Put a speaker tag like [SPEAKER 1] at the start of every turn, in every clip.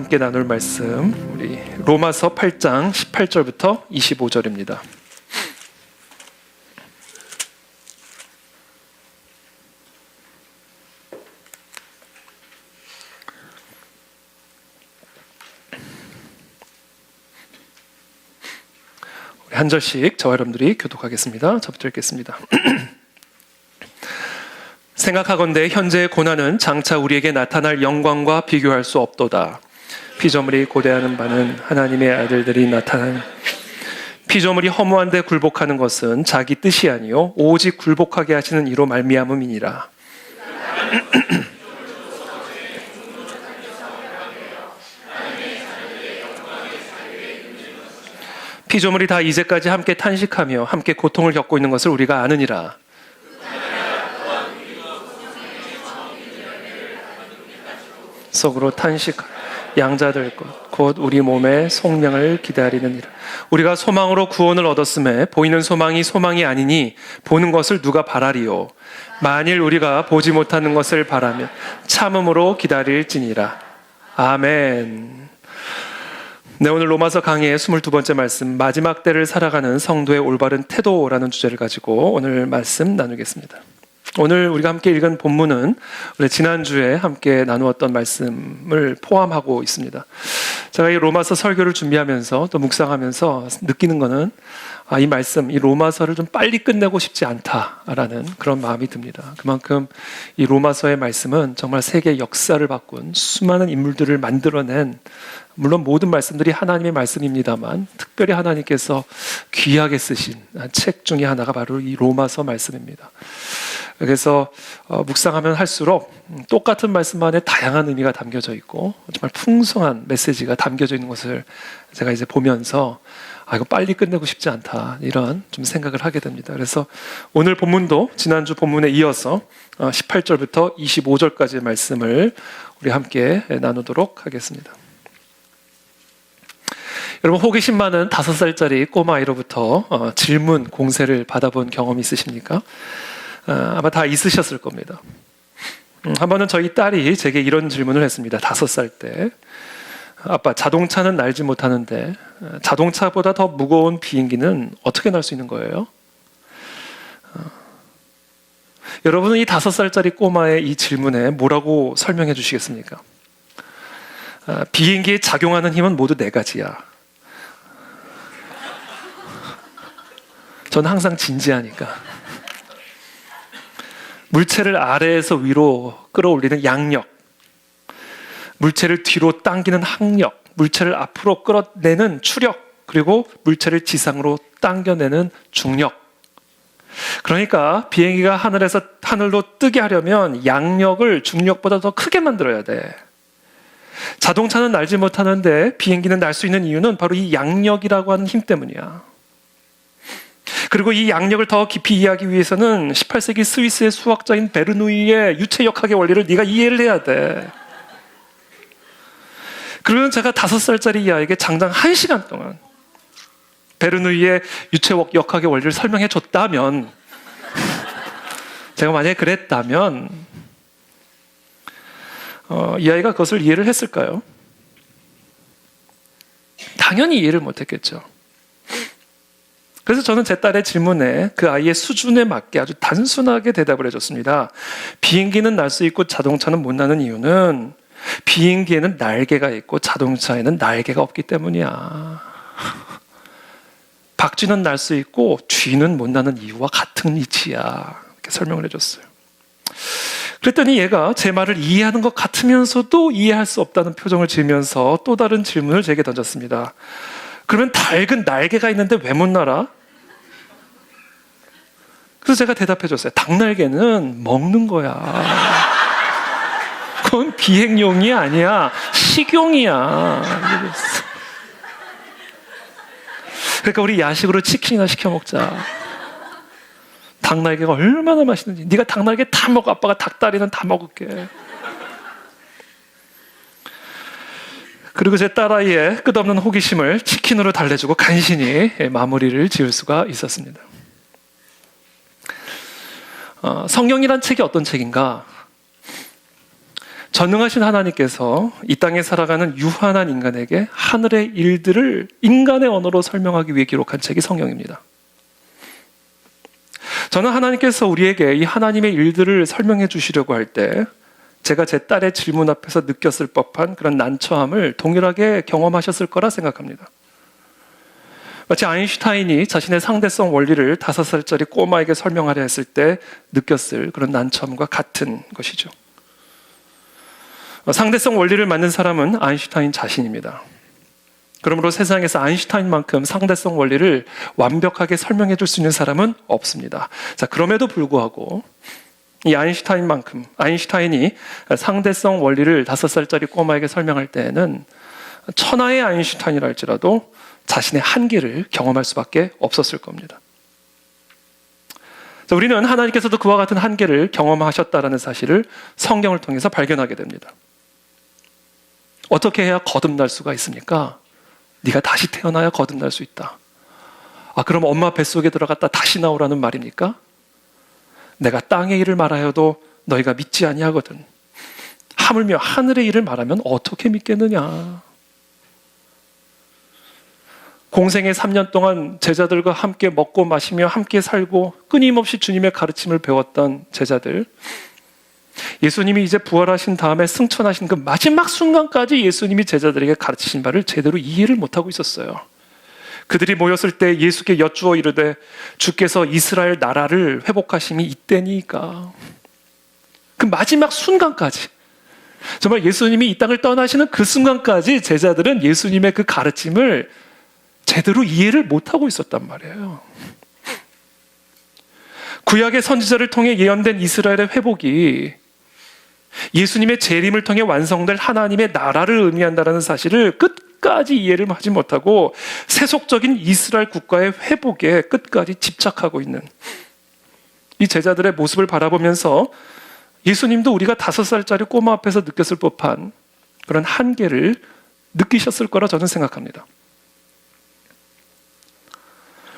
[SPEAKER 1] 함께 나눌 말씀, 우리 로마서 8장 18절부터 25절입니다. 우리 한 절씩 저와 여러분들이 교독하겠습니다. 저부터 읽겠습니다. 생각하건대 현재의 고난은 장차 우리에게 나타날 영광과 비교할 수 없도다. 피조물이 고대하는 바는 하나님의 아들들이 나타난 피조물이 허무한데 굴복하는 것은 자기 뜻이 아니요 오직 굴복하게 하시는 이로 말미암음이니라. 피조물이 다 이제까지 함께 탄식하며 함께 고통을 겪고 있는 것을 우리가 아느니라. 속으로 탄식 양자될 것 곧 우리 몸의 속량을 기다리느니라. 우리가 소망으로 구원을 얻었음에 보이는 소망이 소망이 아니니 보는 것을 누가 바라리요. 만일 우리가 보지 못하는 것을 바라면 참음으로 기다릴지니라. 아멘. 네, 오늘 로마서 강의의 22번째 말씀, 마지막 때를 살아가는 성도의 올바른 태도라는 주제를 가지고 오늘 말씀 나누겠습니다. 오늘 우리가 함께 읽은 본문은 우리 지난주에 함께 나누었던 말씀을 포함하고 있습니다. 제가 이 로마서 설교를 준비하면서 또 묵상하면서 느끼는 거는 이 말씀, 이 로마서를 좀 빨리 끝내고 싶지 않다라는 그런 마음이 듭니다. 그만큼 이 로마서의 말씀은 정말 세계의 역사를 바꾼 수많은 인물들을 만들어낸, 물론 모든 말씀들이 하나님의 말씀입니다만 특별히 하나님께서 귀하게 쓰신 책 중에 하나가 바로 이 로마서 말씀입니다. 그래서 묵상하면 할수록 똑같은 말씀 안에 다양한 의미가 담겨져 있고 정말 풍성한 메시지가 담겨져 있는 것을 제가 이제 보면서 이거 빨리 끝내고 싶지 않다, 이런 좀 생각을 하게 됩니다. 그래서 오늘 본문도 지난주 본문에 이어서 18절부터 25절까지의 말씀을 우리 함께 나누도록 하겠습니다. 여러분, 호기심 많은 5살짜리 꼬마아이로부터 질문 공세를 받아본 경험이 있으십니까? 아마 다 있으셨을 겁니다. 한 번은 저희 딸이 제게 이런 질문을 했습니다. 5살 때. 아빠, 자동차는 날지 못하는데 자동차보다 더 무거운 비행기는 어떻게 날 수 있는 거예요? 여러분은 이 5살짜리 꼬마의 이 질문에 뭐라고 설명해 주시겠습니까? 비행기에 작용하는 힘은 모두 4가지야. 저는 항상 진지하니까. 물체를 아래에서 위로 끌어올리는 양력, 물체를 뒤로 당기는 항력, 물체를 앞으로 끌어내는 추력, 그리고 물체를 지상으로 당겨내는 중력. 그러니까 비행기가 하늘로 뜨게 하려면 양력을 중력보다 더 크게 만들어야 돼. 자동차는 날지 못하는데 비행기는 날 수 있는 이유는 바로 이 양력이라고 하는 힘 때문이야. 그리고 이 양력을 더 깊이 이해하기 위해서는 18세기 스위스의 수학자인 베르누이의 유체역학의 원리를 네가 이해를 해야 돼. 그러면 제가 5살짜리 이 아이에게 장장 1시간 동안 베르누이의 유체역학의 원리를 설명해 줬다면, 제가 만약에 그랬다면 이 아이가 그것을 이해를 했을까요? 당연히 이해를 못했겠죠. 그래서 저는 제 딸의 질문에 그 아이의 수준에 맞게 아주 단순하게 대답을 해줬습니다. 비행기는 날 수 있고 자동차는 못 나는 이유는 비행기에는 날개가 있고 자동차에는 날개가 없기 때문이야. 박쥐는 날 수 있고 쥐는 못 나는 이유와 같은 이치야. 이렇게 설명을 해줬어요. 그랬더니 얘가 제 말을 이해하는 것 같으면서도 이해할 수 없다는 표정을 지으면서 또 다른 질문을 제게 던졌습니다. 그러면 닭은 날개가 있는데 왜 못 날아? 그래서 제가 대답해줬어요. 닭 날개는 먹는 거야. 그건 비행용이 아니야. 식용이야. 그러니까 우리 야식으로 치킨이나 시켜 먹자. 닭 날개가 얼마나 맛있는지. 네가 닭 날개 다 먹어. 아빠가 닭다리는 다 먹을게. 그리고 제 딸아이의 끝없는 호기심을 치킨으로 달래주고 간신히 마무리를 지을 수가 있었습니다. 성경이란 책이 어떤 책인가? 전능하신 하나님께서 이 땅에 살아가는 유한한 인간에게 하늘의 일들을 인간의 언어로 설명하기 위해 기록한 책이 성경입니다. 저는 하나님께서 우리에게 이 하나님의 일들을 설명해 주시려고 할 때 제가 제 딸의 질문 앞에서 느꼈을 법한 그런 난처함을 동일하게 경험하셨을 거라 생각합니다. 마치 아인슈타인이 자신의 상대성 원리를 5살짜리 꼬마에게 설명하려 했을 때 느꼈을 그런 난처함과 같은 것이죠. 상대성 원리를 만든 사람은 아인슈타인 자신입니다. 그러므로 세상에서 아인슈타인만큼 상대성 원리를 완벽하게 설명해 줄 수 있는 사람은 없습니다. 자, 그럼에도 불구하고 이 아인슈타인이 상대성 원리를 5살짜리 꼬마에게 설명할 때에는 천하의 아인슈타인이라 할지라도 자신의 한계를 경험할 수밖에 없었을 겁니다. 자, 우리는 하나님께서도 그와 같은 한계를 경험하셨다는 사실을 성경을 통해서 발견하게 됩니다. 어떻게 해야 거듭날 수가 있습니까? 네가 다시 태어나야 거듭날 수 있다. 그럼 엄마 뱃속에 들어갔다 다시 나오라는 말입니까? 내가 땅의 일을 말하여도 너희가 믿지 아니하거든. 하물며 하늘의 일을 말하면 어떻게 믿겠느냐? 공생의 3년 동안 제자들과 함께 먹고 마시며 함께 살고 끊임없이 주님의 가르침을 배웠던 제자들, 예수님이 이제 부활하신 다음에 승천하신 그 마지막 순간까지 예수님이 제자들에게 가르치신 바를 제대로 이해를 못하고 있었어요. 그들이 모였을 때 예수께 여쭈어 이르되 주께서 이스라엘 나라를 회복하심이 이때니까. 그 마지막 순간까지, 정말 예수님이 이 땅을 떠나시는 그 순간까지 제자들은 예수님의 그 가르침을 제대로 이해를 못하고 있었단 말이에요. 구약의 선지자를 통해 예언된 이스라엘의 회복이 예수님의 재림을 통해 완성될 하나님의 나라를 의미한다는 사실을 끝까지 이해를 하지 못하고 세속적인 이스라엘 국가의 회복에 끝까지 집착하고 있는 이 제자들의 모습을 바라보면서 예수님도 우리가 5살짜리 꼬마 앞에서 느꼈을 법한 그런 한계를 느끼셨을 거라 저는 생각합니다.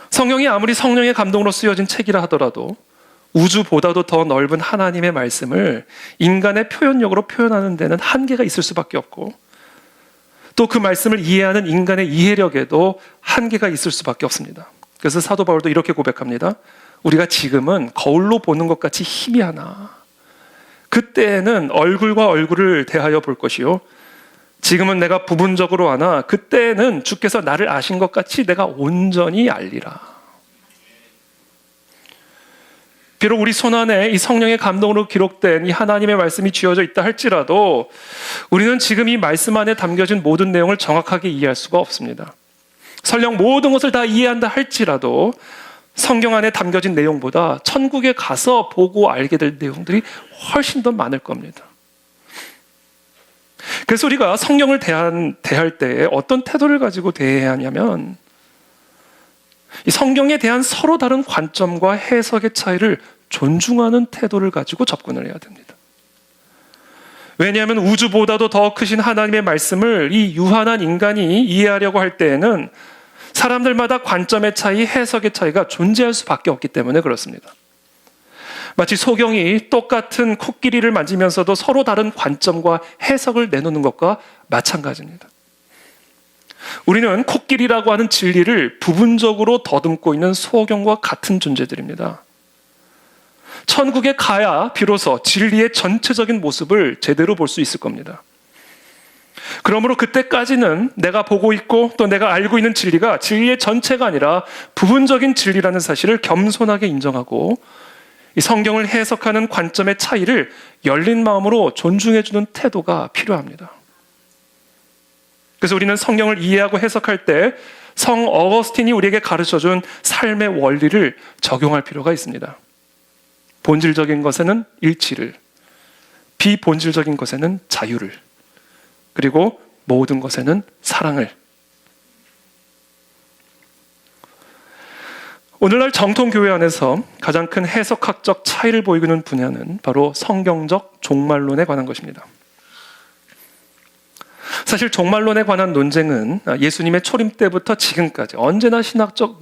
[SPEAKER 1] 성경이 아무리 성령의 감동으로 쓰여진 책이라 하더라도 우주보다도 더 넓은 하나님의 말씀을 인간의 표현력으로 표현하는 데는 한계가 있을 수밖에 없고, 또 그 말씀을 이해하는 인간의 이해력에도 한계가 있을 수밖에 없습니다. 그래서 사도 바울도 이렇게 고백합니다. 우리가 지금은 거울로 보는 것 같이 희미하나 그때에는 얼굴과 얼굴을 대하여 볼 것이요 지금은 내가 부분적으로 아나 그때에는 주께서 나를 아신 것 같이 내가 온전히 알리라. 비록 우리 손안에 이 성령의 감동으로 기록된 이 하나님의 말씀이 쥐어져 있다 할지라도 우리는 지금 이 말씀 안에 담겨진 모든 내용을 정확하게 이해할 수가 없습니다. 설령 모든 것을 다 이해한다 할지라도 성경 안에 담겨진 내용보다 천국에 가서 보고 알게 될 내용들이 훨씬 더 많을 겁니다. 그래서 우리가 성경을 대할 때 어떤 태도를 가지고 대해야 하냐면 이 성경에 대한 서로 다른 관점과 해석의 차이를 존중하는 태도를 가지고 접근을 해야 됩니다. 왜냐하면 우주보다도 더 크신 하나님의 말씀을 이 유한한 인간이 이해하려고 할 때에는 사람들마다 관점의 차이, 해석의 차이가 존재할 수밖에 없기 때문에 그렇습니다. 마치 소경이 똑같은 코끼리를 만지면서도 서로 다른 관점과 해석을 내놓는 것과 마찬가지입니다. 우리는 코끼리라고 하는 진리를 부분적으로 더듬고 있는 소경과 같은 존재들입니다. 천국에 가야 비로소 진리의 전체적인 모습을 제대로 볼 수 있을 겁니다. 그러므로 그때까지는 내가 보고 있고 또 내가 알고 있는 진리가 진리의 전체가 아니라 부분적인 진리라는 사실을 겸손하게 인정하고 이 성경을 해석하는 관점의 차이를 열린 마음으로 존중해주는 태도가 필요합니다. 그래서 우리는 성경을 이해하고 해석할 때 성 어거스틴이 우리에게 가르쳐준 삶의 원리를 적용할 필요가 있습니다. 본질적인 것에는 일치를, 비본질적인 것에는 자유를, 그리고 모든 것에는 사랑을. 오늘날 정통교회 안에서 가장 큰 해석학적 차이를 보이는 분야는 바로 성경적 종말론에 관한 것입니다. 사실 종말론에 관한 논쟁은 예수님의 초림 때부터 지금까지 언제나 신학적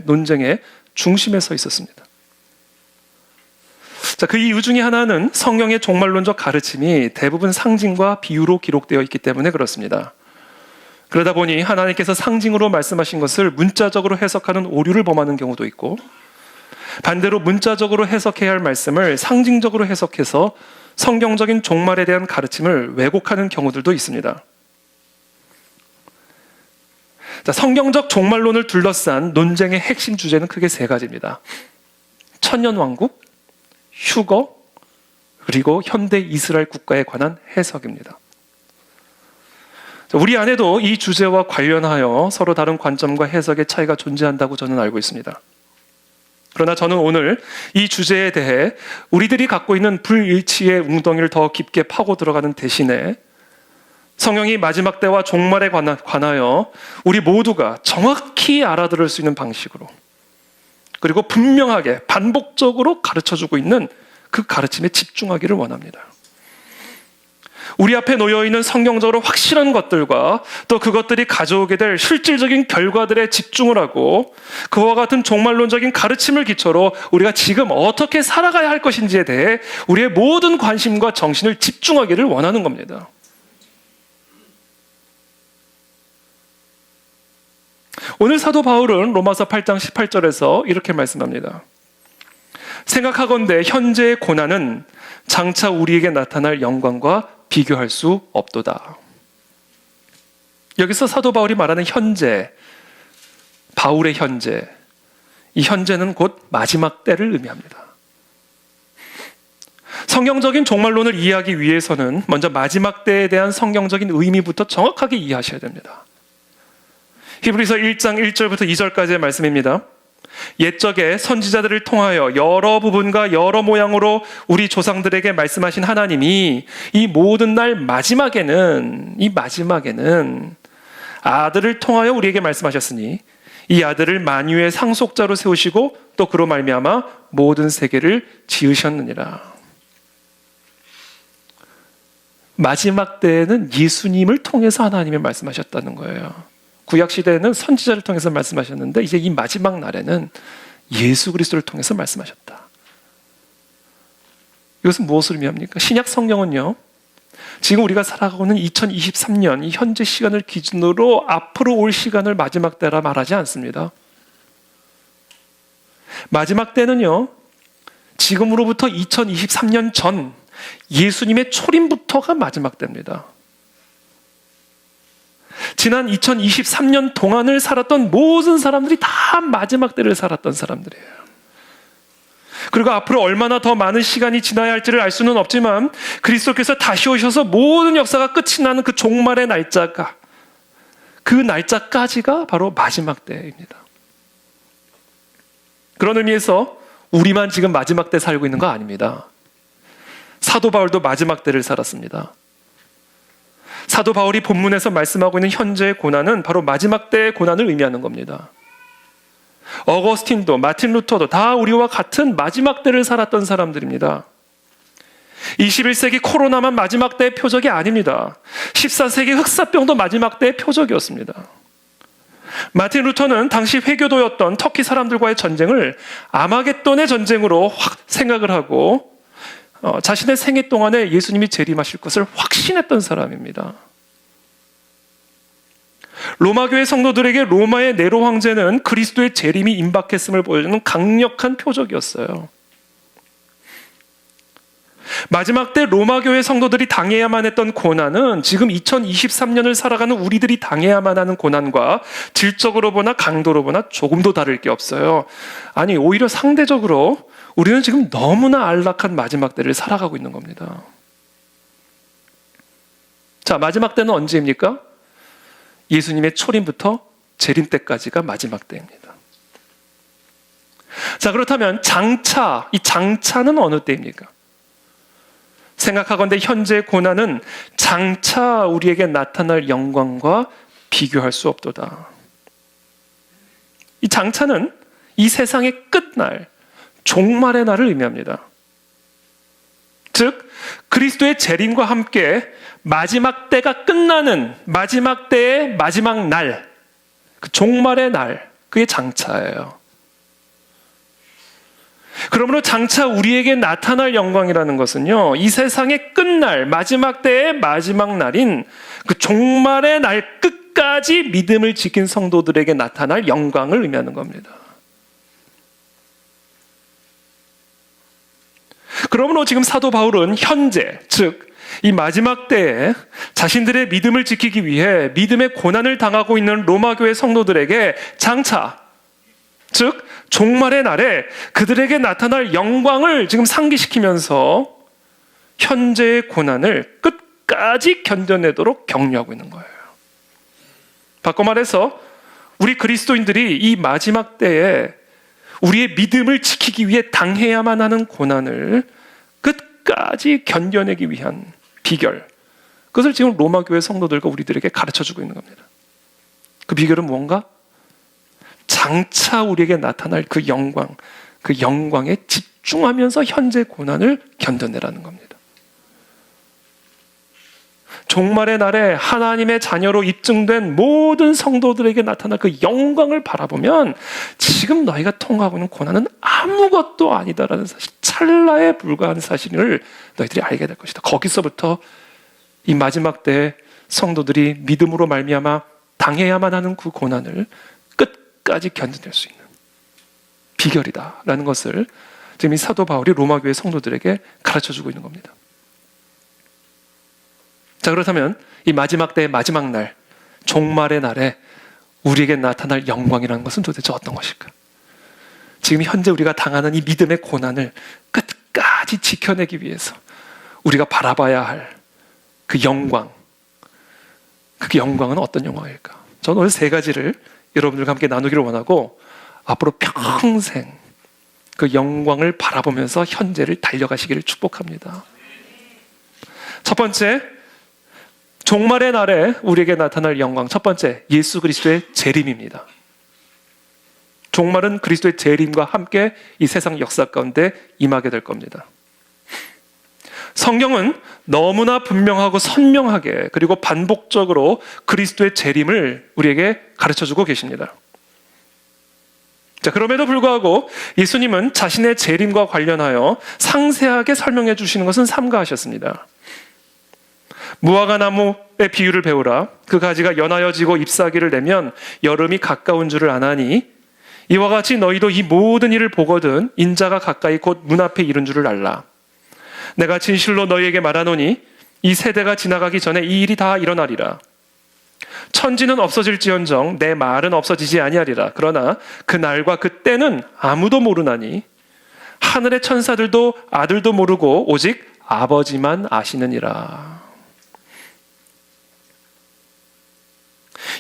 [SPEAKER 1] 논쟁의 중심에 서 있었습니다. 자, 그 이유 중에 하나는 성경의 종말론적 가르침이 대부분 상징과 비유로 기록되어 있기 때문에 그렇습니다. 그러다 보니 하나님께서 상징으로 말씀하신 것을 문자적으로 해석하는 오류를 범하는 경우도 있고, 반대로 문자적으로 해석해야 할 말씀을 상징적으로 해석해서 성경적인 종말에 대한 가르침을 왜곡하는 경우들도 있습니다. 자, 성경적 종말론을 둘러싼 논쟁의 핵심 주제는 크게 세 가지입니다. 천년왕국, 휴거, 그리고 현대 이스라엘 국가에 관한 해석입니다. 우리 안에도 이 주제와 관련하여 서로 다른 관점과 해석의 차이가 존재한다고 저는 알고 있습니다. 그러나 저는 오늘 이 주제에 대해 우리들이 갖고 있는 불일치의 웅덩이를 더 깊게 파고 들어가는 대신에 성경이 마지막 때와 종말에 관하여 우리 모두가 정확히 알아들을 수 있는 방식으로, 그리고 분명하게 반복적으로 가르쳐주고 있는 그 가르침에 집중하기를 원합니다. 우리 앞에 놓여있는 성경적으로 확실한 것들과 또 그것들이 가져오게 될 실질적인 결과들에 집중을 하고, 그와 같은 종말론적인 가르침을 기초로 우리가 지금 어떻게 살아가야 할 것인지에 대해 우리의 모든 관심과 정신을 집중하기를 원하는 겁니다. 오늘 사도 바울은 로마서 8장 18절에서 이렇게 말씀합니다. 생각하건대 현재의 고난은 장차 우리에게 나타날 영광과 비교할 수 없도다. 여기서 사도 바울이 말하는 현재, 바울의 현재, 이 현재는 곧 마지막 때를 의미합니다. 성경적인 종말론을 이해하기 위해서는 먼저 마지막 때에 대한 성경적인 의미부터 정확하게 이해하셔야 됩니다. 히브리서 1장 1절부터 2절까지의 말씀입니다. 옛적에 선지자들을 통하여 여러 부분과 여러 모양으로 우리 조상들에게 말씀하신 하나님이 이 모든 날 마지막에는 아들을 통하여 우리에게 말씀하셨으니 이 아들을 만유의 상속자로 세우시고 또 그로 말미암아 모든 세계를 지으셨느니라. 마지막 때에는 예수님을 통해서 하나님이 말씀하셨다는 거예요. 구약시대에는 선지자를 통해서 말씀하셨는데 이제 이 마지막 날에는 예수 그리스도를 통해서 말씀하셨다. 이것은 무엇을 의미합니까? 신약 성경은요, 지금 우리가 살아가고 있는 2023년 이 현재 시간을 기준으로 앞으로 올 시간을 마지막 때라 말하지 않습니다. 마지막 때는요, 지금으로부터 2023년 전 예수님의 초림부터가 마지막 때입니다. 지난 2023년 동안을 살았던 모든 사람들이 다 마지막 때를 살았던 사람들이에요. 그리고 앞으로 얼마나 더 많은 시간이 지나야 할지를 알 수는 없지만 그리스도께서 다시 오셔서 모든 역사가 끝이 나는 그 종말의 날짜가, 그 날짜까지가 바로 마지막 때입니다. 그런 의미에서 우리만 지금 마지막 때 살고 있는 거 아닙니다. 사도 바울도 마지막 때를 살았습니다. 사도 바울이 본문에서 말씀하고 있는 현재의 고난은 바로 마지막 때의 고난을 의미하는 겁니다. 어거스틴도 마틴 루터도 다 우리와 같은 마지막 때를 살았던 사람들입니다. 21세기 코로나만 마지막 때의 표적이 아닙니다. 14세기 흑사병도 마지막 때의 표적이었습니다. 마틴 루터는 당시 회교도였던 터키 사람들과의 전쟁을 아마겟돈의 전쟁으로 생각을 하고 자신의 생애 동안에 예수님이 재림하실 것을 확신했던 사람입니다. 로마교회 성도들에게 로마의 네로 황제는 그리스도의 재림이 임박했음을 보여주는 강력한 표적이었어요. 마지막 때 로마교회 성도들이 당해야만 했던 고난은 지금 2023년을 살아가는 우리들이 당해야만 하는 고난과 질적으로 보나 강도로 보나 조금도 다를 게 없어요. 아니, 오히려 상대적으로 우리는 지금 너무나 안락한 마지막 때를 살아가고 있는 겁니다. 자, 마지막 때는 언제입니까? 예수님의 초림부터 재림 때까지가 마지막 때입니다. 자, 그렇다면 장차, 이 장차는 어느 때입니까? 생각하건대 현재의 고난은 장차 우리에게 나타날 영광과 비교할 수 없도다. 이 장차는 이 세상의 끝날, 종말의 날을 의미합니다. 즉 그리스도의 재림과 함께 마지막 때가 끝나는 마지막 때의 마지막 날, 그 종말의 날, 그게 장차예요. 그러므로 장차 우리에게 나타날 영광이라는 것은요, 이 세상의 끝날, 마지막 때의 마지막 날인 그 종말의 날 끝까지 믿음을 지킨 성도들에게 나타날 영광을 의미하는 겁니다. 그러므로 지금 사도 바울은 현재, 즉 이 마지막 때에 자신들의 믿음을 지키기 위해 믿음의 고난을 당하고 있는 로마 교회 성도들에게 장차, 즉 종말의 날에 그들에게 나타날 영광을 지금 상기시키면서 현재의 고난을 끝까지 견뎌내도록 격려하고 있는 거예요. 바꿔 말해서 우리 그리스도인들이 이 마지막 때에 우리의 믿음을 지키기 위해 당해야만 하는 고난을 끝까지 견뎌내기 위한 비결, 그것을 지금 로마 교회 성도들과 우리들에게 가르쳐주고 있는 겁니다. 그 비결은 무언가? 장차 우리에게 나타날 그 영광, 그 영광에 집중하면서 현재 고난을 견뎌내라는 겁니다. 종말의 날에 하나님의 자녀로 입증된 모든 성도들에게 나타날 그 영광을 바라보면 지금 너희가 통과하고 있는 고난은 아무것도 아니다라는 사실, 찰나에 불과한 사실을 너희들이 알게 될 것이다. 거기서부터 이 마지막 때 성도들이 믿음으로 말미암아 당해야만 하는 그 고난을 끝까지 견뎌낼 수 있는 비결이다라는 것을 지금 이 사도 바울이 로마 교회 성도들에게 가르쳐주고 있는 겁니다. 자, 그렇다면 이 마지막 때의 마지막 날, 종말의 날에 우리에게 나타날 영광이라는 것은 도대체 어떤 것일까? 지금 현재 우리가 당하는 이 믿음의 고난을 끝까지 지켜내기 위해서 우리가 바라봐야 할 그 영광, 그 영광은 어떤 영광일까? 저는 오늘 세 가지를 여러분들과 함께 나누기를 원하고 앞으로 평생 그 영광을 바라보면서 현재를 달려가시기를 축복합니다. 첫 번째, 종말의 날에 우리에게 나타날 영광. 첫 번째, 예수 그리스도의 재림입니다. 종말은 그리스도의 재림과 함께 이 세상 역사 가운데 임하게 될 겁니다. 성경은 너무나 분명하고 선명하게 그리고 반복적으로 그리스도의 재림을 우리에게 가르쳐주고 계십니다. 자, 그럼에도 불구하고 예수님은 자신의 재림과 관련하여 상세하게 설명해 주시는 것은 삼가하셨습니다. 무화과 나무의 비유를 배우라. 그 가지가 연하여 지고 잎사귀를 내면 여름이 가까운 줄을 아나니 이와 같이 너희도 이 모든 일을 보거든 인자가 가까이 곧 문 앞에 이른 줄을 알라. 내가 진실로 너희에게 말하노니 이 세대가 지나가기 전에 이 일이 다 일어나리라. 천지는 없어질지언정 내 말은 없어지지 아니하리라. 그러나 그 날과 그 때는 아무도 모르나니 하늘의 천사들도 아들도 모르고 오직 아버지만 아시느니라.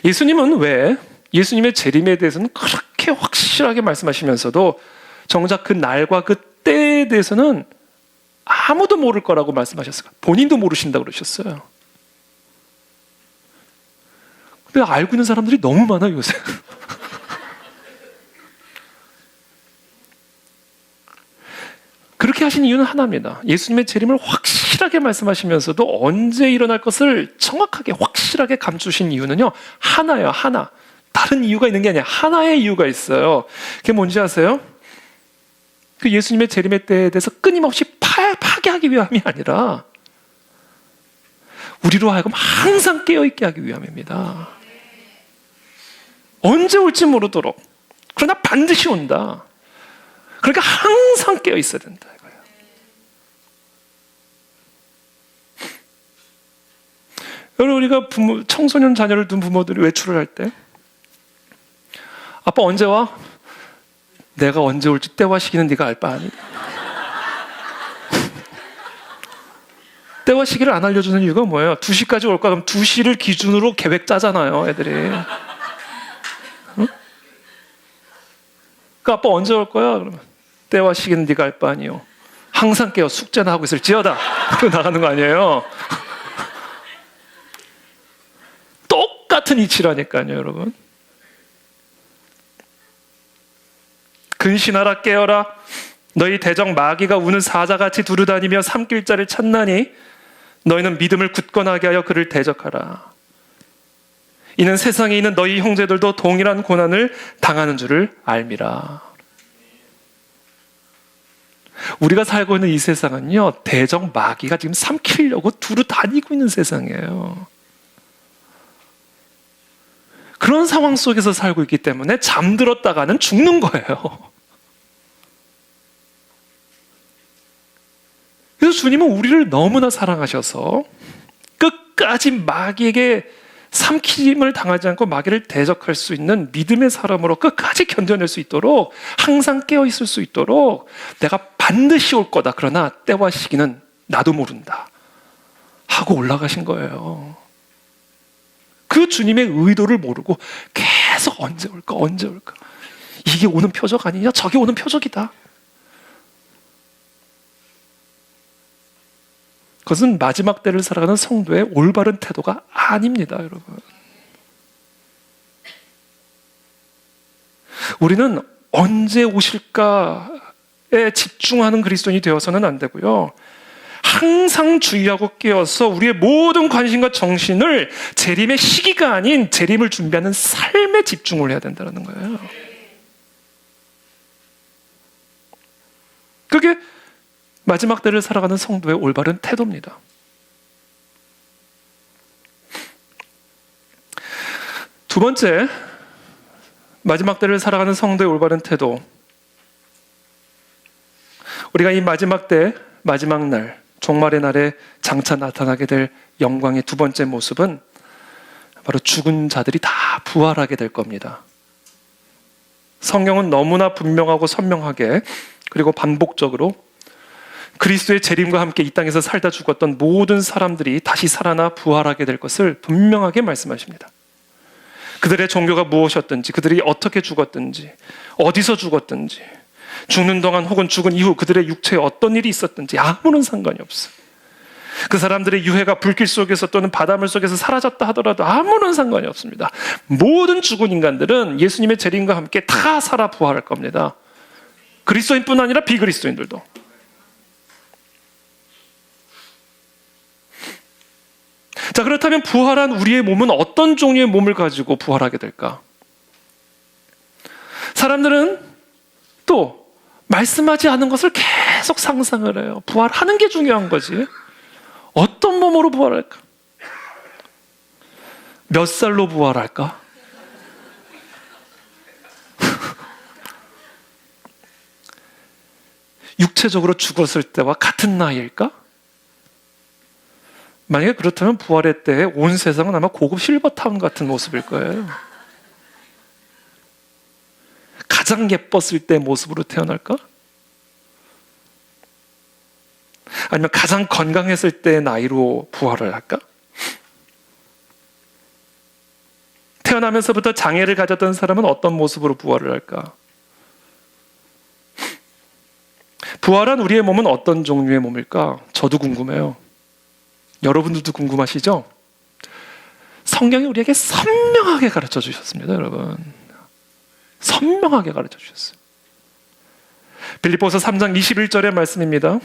[SPEAKER 1] 예수님은 왜 예수님의 재림에 대해서는 그렇게 확실하게 말씀하시면서도 정작 그 날과 그 때에 대해서는 아무도 모를 거라고 말씀하셨을까? 본인도 모르신다고 그러셨어요. 근데 알고 있는 사람들이 너무 많아요, 요새. 그렇게 하신 이유는 하나입니다. 예수님의 재림을 확실하게 말씀하시면서도 언제 일어날 것을 정확하게 확실하게 감추신 이유는요, 하나예요, 하나. 다른 이유가 있는 게 아니라 하나의 이유가 있어요. 그게 뭔지 아세요? 그 예수님의 재림의 때에 대해서 끊임없이 파괴하기 위함이 아니라 우리로 하여금 항상 깨어있게 하기 위함입니다. 언제 올지 모르도록. 그러나 반드시 온다. 그러니까 항상 깨어있어야 된다. 이거예요. 여러분, 우리가 청소년 자녀를 둔 부모들이 외출을 할 때 아빠 언제 와? 내가 언제 올지 때와 시기는 네가 알 바 아니다. 때와 시기를 안 알려주는 이유가 뭐예요? 2시까지 올까? 그럼 2시를 기준으로 계획 짜잖아요, 애들이. 응? 그 아빠 언제 올 거야? 그러면 때와 시기는 네가 알 바 아니요. 항상 깨어 숙제나 하고 있을지어다. 그러고 나가는 거 아니에요? 똑같은 이치라니까요, 여러분. 근신하라 깨어라. 너희 대적 마귀가 우는 사자같이 두루다니며 삼킬 자를 찾나니 너희는 믿음을 굳건하게 하여 그를 대적하라. 이는 세상에 있는 너희 형제들도 동일한 고난을 당하는 줄을 알미라. 우리가 살고 있는 이 세상은요, 대적 마귀가 지금 삼키려고 두루 다니고 있는 세상이에요. 그런 상황 속에서 살고 있기 때문에 잠들었다가는 죽는 거예요. 그래서 주님은 우리를 너무나 사랑하셔서 끝까지 마귀에게 삼킴을 당하지 않고 마귀를 대적할 수 있는 믿음의 사람으로 끝까지 견뎌낼 수 있도록, 항상 깨어 있을 수 있도록 내가 반드시 올 거다, 그러나 때와 시기는 나도 모른다 하고 올라가신 거예요. 그 주님의 의도를 모르고 계속 언제 올까, 언제 올까, 이게 오는 표적 아니냐, 저게 오는 표적이다. 그것은 마지막 때를 살아가는 성도의 올바른 태도가 아닙니다, 여러분. 우리는 언제 오실까에 집중하는 그리스도인이 되어서는 안 되고요, 항상 주의하고 깨어서 우리의 모든 관심과 정신을 재림의 시기가 아닌 재림을 준비하는 삶에 집중을 해야 된다는 거예요. 그게 마지막 때를 살아가는 성도의 올바른 태도입니다. 두 번째, 마지막 때를 살아가는 성도의 올바른 태도. 우리가 이 마지막 때, 마지막 날, 종말의 날에 장차 나타나게 될 영광의 두 번째 모습은 바로 죽은 자들이 다 부활하게 될 겁니다. 성경은 너무나 분명하고 선명하게, 그리고 반복적으로 그리스도의 재림과 함께 이 땅에서 살다 죽었던 모든 사람들이 다시 살아나 부활하게 될 것을 분명하게 말씀하십니다. 그들의 종교가 무엇이었든지, 그들이 어떻게 죽었든지, 어디서 죽었든지, 죽는 동안 혹은 죽은 이후 그들의 육체에 어떤 일이 있었든지 아무런 상관이 없어요. 그 사람들의 유해가 불길 속에서 또는 바닷물 속에서 사라졌다 하더라도 아무런 상관이 없습니다. 모든 죽은 인간들은 예수님의 재림과 함께 다 살아 부활할 겁니다. 그리스도인뿐 아니라 비그리스도인들도. 자, 그렇다면 부활한 우리의 몸은 어떤 종류의 몸을 가지고 부활하게 될까? 사람들은 또 말씀하지 않은 것을 계속 상상을 해요. 부활하는 게 중요한 거지. 어떤 몸으로 부활할까? 몇 살로 부활할까? 육체적으로 죽었을 때와 같은 나이일까? 만약에 그렇다면 부활의 때에 온 세상은 아마 고급 실버타운 같은 모습일 거예요. 가장 예뻤을 때 모습으로 태어날까? 아니면 가장 건강했을 때의 나이로 부활을 할까? 태어나면서부터 장애를 가졌던 사람은 어떤 모습으로 부활을 할까? 부활한 우리의 몸은 어떤 종류의 몸일까? 저도 궁금해요. 여러분들도 궁금하시죠? 성경이 우리에게 선명하게 가르쳐 주셨습니다, 여러분. 선명하게 가르쳐 주셨어요. 빌립보서 3장 21절의 말씀입니다.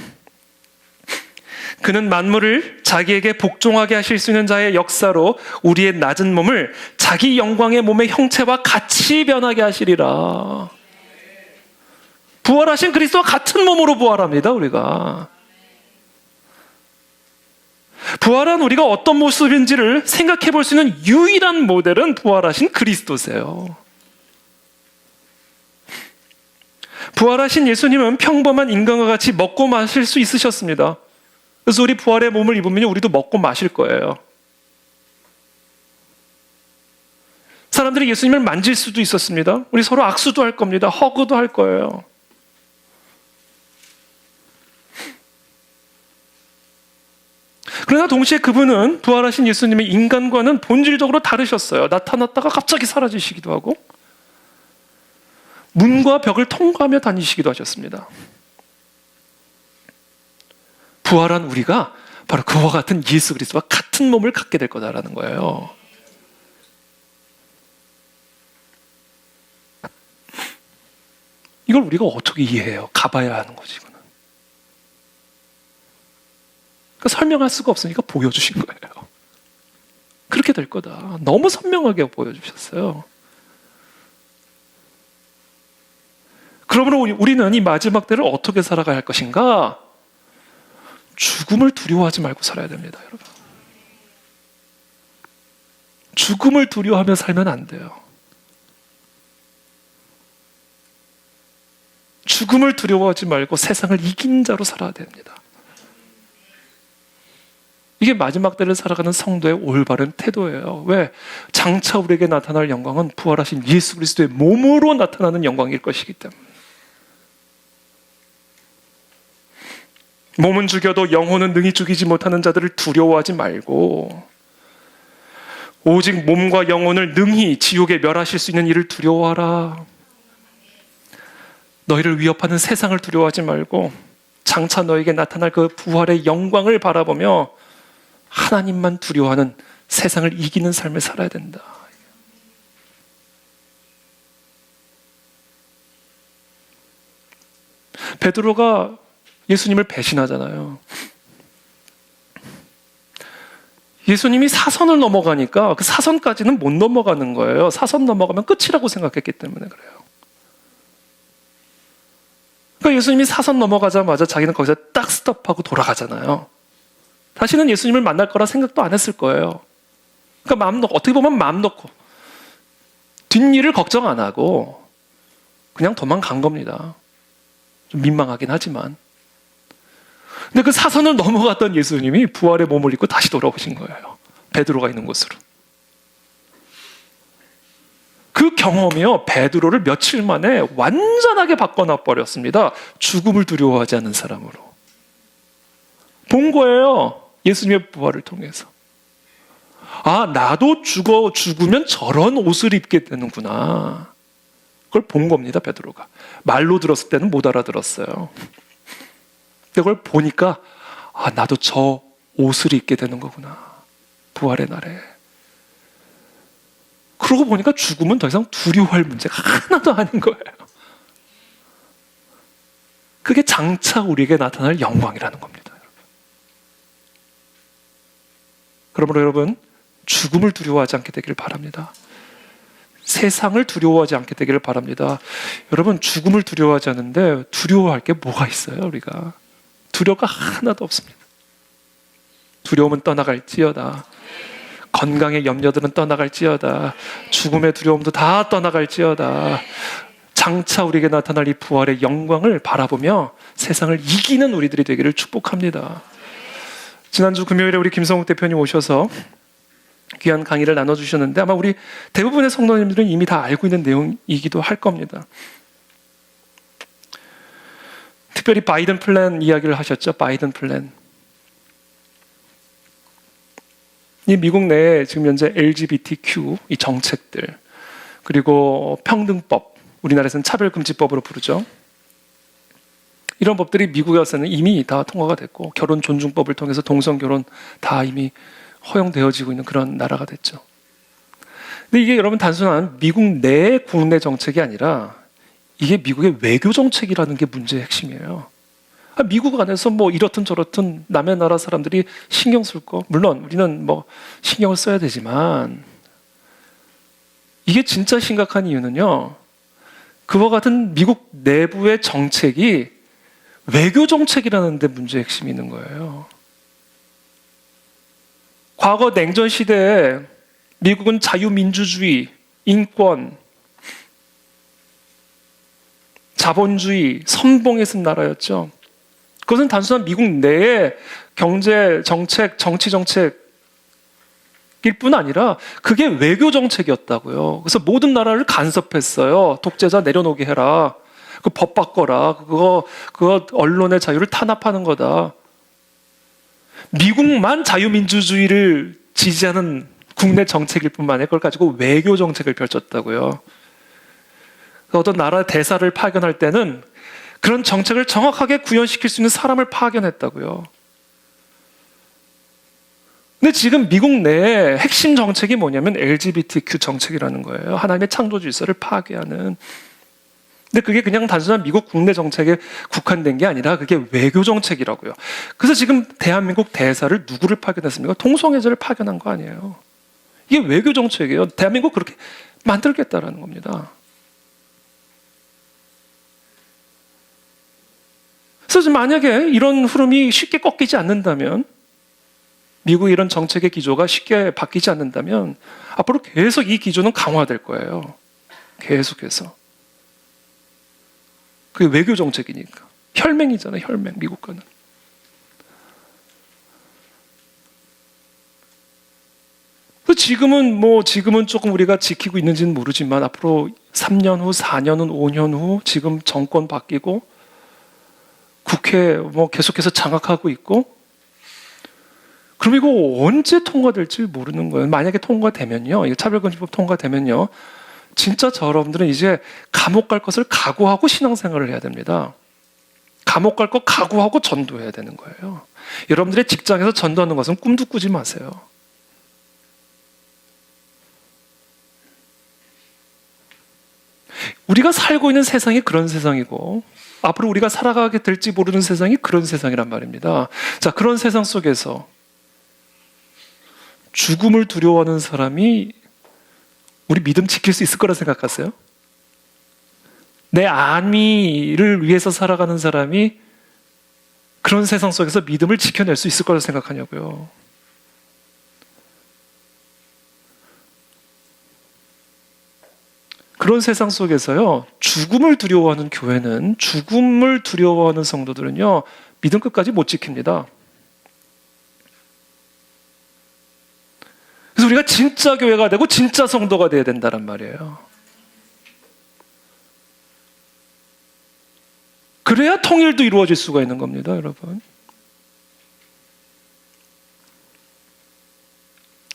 [SPEAKER 1] 그는 만물을 자기에게 복종하게 하실 수 있는 자의 역사로 우리의 낮은 몸을 자기 영광의 몸의 형체와 같이 변하게 하시리라. 부활하신 그리스도와 같은 몸으로 부활합니다, 우리가. 부활한 우리가 어떤 모습인지를 생각해 볼 수 있는 유일한 모델은 부활하신 그리스도세요. 부활하신 예수님은 평범한 인간과 같이 먹고 마실 수 있으셨습니다. 그래서 우리 부활의 몸을 입으면 우리도 먹고 마실 거예요. 사람들이 예수님을 만질 수도 있었습니다. 우리 서로 악수도 할 겁니다. 허그도 할 거예요. 그러나 동시에 그분은, 부활하신 예수님의 인간과는 본질적으로 다르셨어요. 나타났다가 갑자기 사라지시기도 하고 문과 벽을 통과하며 다니시기도 하셨습니다. 부활한 우리가 바로 그와 같은 예수 그리스도와 같은 몸을 갖게 될 거다라는 거예요. 이걸 우리가 어떻게 이해해요? 가봐야 하는 거지, 이거는. 그러니까 설명할 수가 없으니까 보여주신 거예요. 그렇게 될 거다. 너무 선명하게 보여주셨어요. 그러므로 우리는 이 마지막 때를 어떻게 살아가야 할 것인가? 죽음을 두려워하지 말고 살아야 됩니다, 여러분. 죽음을 두려워하며 살면 안 돼요. 죽음을 두려워하지 말고 세상을 이긴 자로 살아야 됩니다. 이게 마지막 때를 살아가는 성도의 올바른 태도예요. 왜? 장차 우리에게 나타날 영광은 부활하신 예수 그리스도의 몸으로 나타나는 영광일 것이기 때문에. 몸은 죽여도 영혼은 능히 죽이지 못하는 자들을 두려워하지 말고 오직 몸과 영혼을 능히 지옥에 멸하실 수 있는 이를 두려워하라. 너희를 위협하는 세상을 두려워하지 말고 장차 너에게 나타날 그 부활의 영광을 바라보며 하나님만 두려워하는 세상을 이기는 삶을 살아야 된다. 베드로가 예수님을 배신하잖아요. 예수님이 사선을 넘어가니까 그 사선까지는 못 넘어가는 거예요. 사선 넘어가면 끝이라고 생각했기 때문에 그래요. 그러니까 예수님이 사선 넘어가자마자 자기는 거기서 딱 스톱하고 돌아가잖아요. 다시는 예수님을 만날 거라 생각도 안 했을 거예요. 그러니까 마음 놓고, 어떻게 보면 마음 놓고 뒷일을 걱정 안 하고 그냥 도망간 겁니다. 좀 민망하긴 하지만. 근데 그 사선을 넘어갔던 예수님이 부활의 몸을 입고 다시 돌아오신 거예요. 베드로가 있는 곳으로. 그 경험이요, 베드로를 며칠 만에 완전하게 바꿔놔 버렸습니다. 죽음을 두려워하지 않는 사람으로. 본 거예요. 예수님의 부활을 통해서. 아, 나도 죽으면 저런 옷을 입게 되는구나. 그걸 본 겁니다, 베드로가. 말로 들었을 때는 못 알아들었어요. 근데 그걸 보니까, 아, 나도 저 옷을 입게 되는 거구나. 부활의 날에. 그러고 보니까 죽음은 더 이상 두려워할 문제가 하나도 아닌 거예요. 그게 장차 우리에게 나타날 영광이라는 겁니다. 그러므로 여러분, 죽음을 두려워하지 않게 되기를 바랍니다. 세상을 두려워하지 않게 되기를 바랍니다. 여러분, 죽음을 두려워하지 않는데 두려워할 게 뭐가 있어요, 우리가? 두려워가 하나도 없습니다. 두려움은 떠나갈지어다. 건강의 염려들은 떠나갈지어다. 죽음의 두려움도 다 떠나갈지어다. 장차 우리에게 나타날 이 부활의 영광을 바라보며 세상을 이기는 우리들이 되기를 축복합니다. 지난주 금요일에 우리 김성욱 대표님 오셔서 귀한 강의를 나눠주셨는데 아마 우리 대부분의 성도님들은 이미 다 알고 있는 내용이기도 할 겁니다. 특별히 바이든 플랜 이야기를 하셨죠. 바이든 플랜. 이 미국 내에 지금 현재 LGBTQ 이 정책들, 그리고 평등법, 우리나라에서는 차별금지법으로 부르죠. 이런 법들이 미국에서는 이미 다 통과가 됐고 결혼 존중법을 통해서 동성결혼 다 이미 허용되어지고 있는 그런 나라가 됐죠. 근데 이게 여러분 단순한 미국 내 국내 정책이 아니라 이게 미국의 외교 정책이라는 게 문제의 핵심이에요. 미국 안에서 뭐 이렇든 저렇든 남의 나라 사람들이 신경 쓸 거, 물론 우리는 뭐 신경을 써야 되지만 이게 진짜 심각한 이유는요, 그와 같은 미국 내부의 정책이 외교 정책이라는 데 문제의 핵심이 있는 거예요. 과거 냉전 시대에 미국은 자유민주주의, 인권, 자본주의, 선봉에 쓴 나라였죠. 그것은 단순한 미국 내의 경제 정책, 정치 정책일 뿐 아니라 그게 외교 정책이었다고요. 그래서 모든 나라를 간섭했어요. 독재자 내려놓게 해라. 그 법 바꿔라. 그거 언론의 자유를 탄압하는 거다. 미국만 자유민주주의를 지지하는 국내 정책일 뿐만 아니라 그걸 가지고 외교 정책을 펼쳤다고요. 어떤 나라의 대사를 파견할 때는 그런 정책을 정확하게 구현시킬 수 있는 사람을 파견했다고요. 근데 지금 미국 내에 핵심 정책이 뭐냐면 LGBTQ 정책이라는 거예요. 하나님의 창조 질서를 파괴하는. 근데 그게 그냥 단순한 미국 국내 정책에 국한된 게 아니라 그게 외교 정책이라고요. 그래서 지금 대한민국 대사를 누구를 파견했습니까? 동성애자를 파견한 거 아니에요. 이게 외교 정책이에요. 대한민국 그렇게 만들겠다라는 겁니다. 그래서 만약에 이런 흐름이 쉽게 꺾이지 않는다면, 미국의 이런 정책의 기조가 쉽게 바뀌지 않는다면 앞으로 계속 이 기조는 강화될 거예요. 계속해서. 그게 외교 정책이니까. 혈맹이잖아요. 혈맹. 미국과는. 지금은 조금 우리가 지키고 있는지는 모르지만 앞으로 3년 후, 4년 후, 5년 후 지금 정권 바뀌고 국회 계속해서 장악하고 있고, 그럼 이거 언제 통과될지 모르는 거예요. 만약에 통과되면요, 이거 차별금지법 통과되면요, 진짜 여러분들은 이제 감옥 갈 것을 각오하고 신앙생활을 해야 됩니다. 감옥 갈 거 각오하고 전도해야 되는 거예요. 여러분들의 직장에서 전도하는 것은 꿈도 꾸지 마세요. 우리가 살고 있는 세상이 그런 세상이고 앞으로 우리가 살아가게 될지 모르는 세상이 그런 세상이란 말입니다. 자, 그런 세상 속에서 죽음을 두려워하는 사람이 우리 믿음 지킬 수 있을 거라 생각하세요? 내 안위를 위해서 살아가는 사람이 그런 세상 속에서 믿음을 지켜낼 수 있을 거라 생각하냐고요. 그런 세상 속에서요, 죽음을 두려워하는 교회는, 죽음을 두려워하는 성도들은요, 믿음 끝까지 못 지킵니다. 그래서 우리가 진짜 교회가 되고 진짜 성도가 돼야 된다는 말이에요. 그래야 통일도 이루어질 수가 있는 겁니다, 여러분.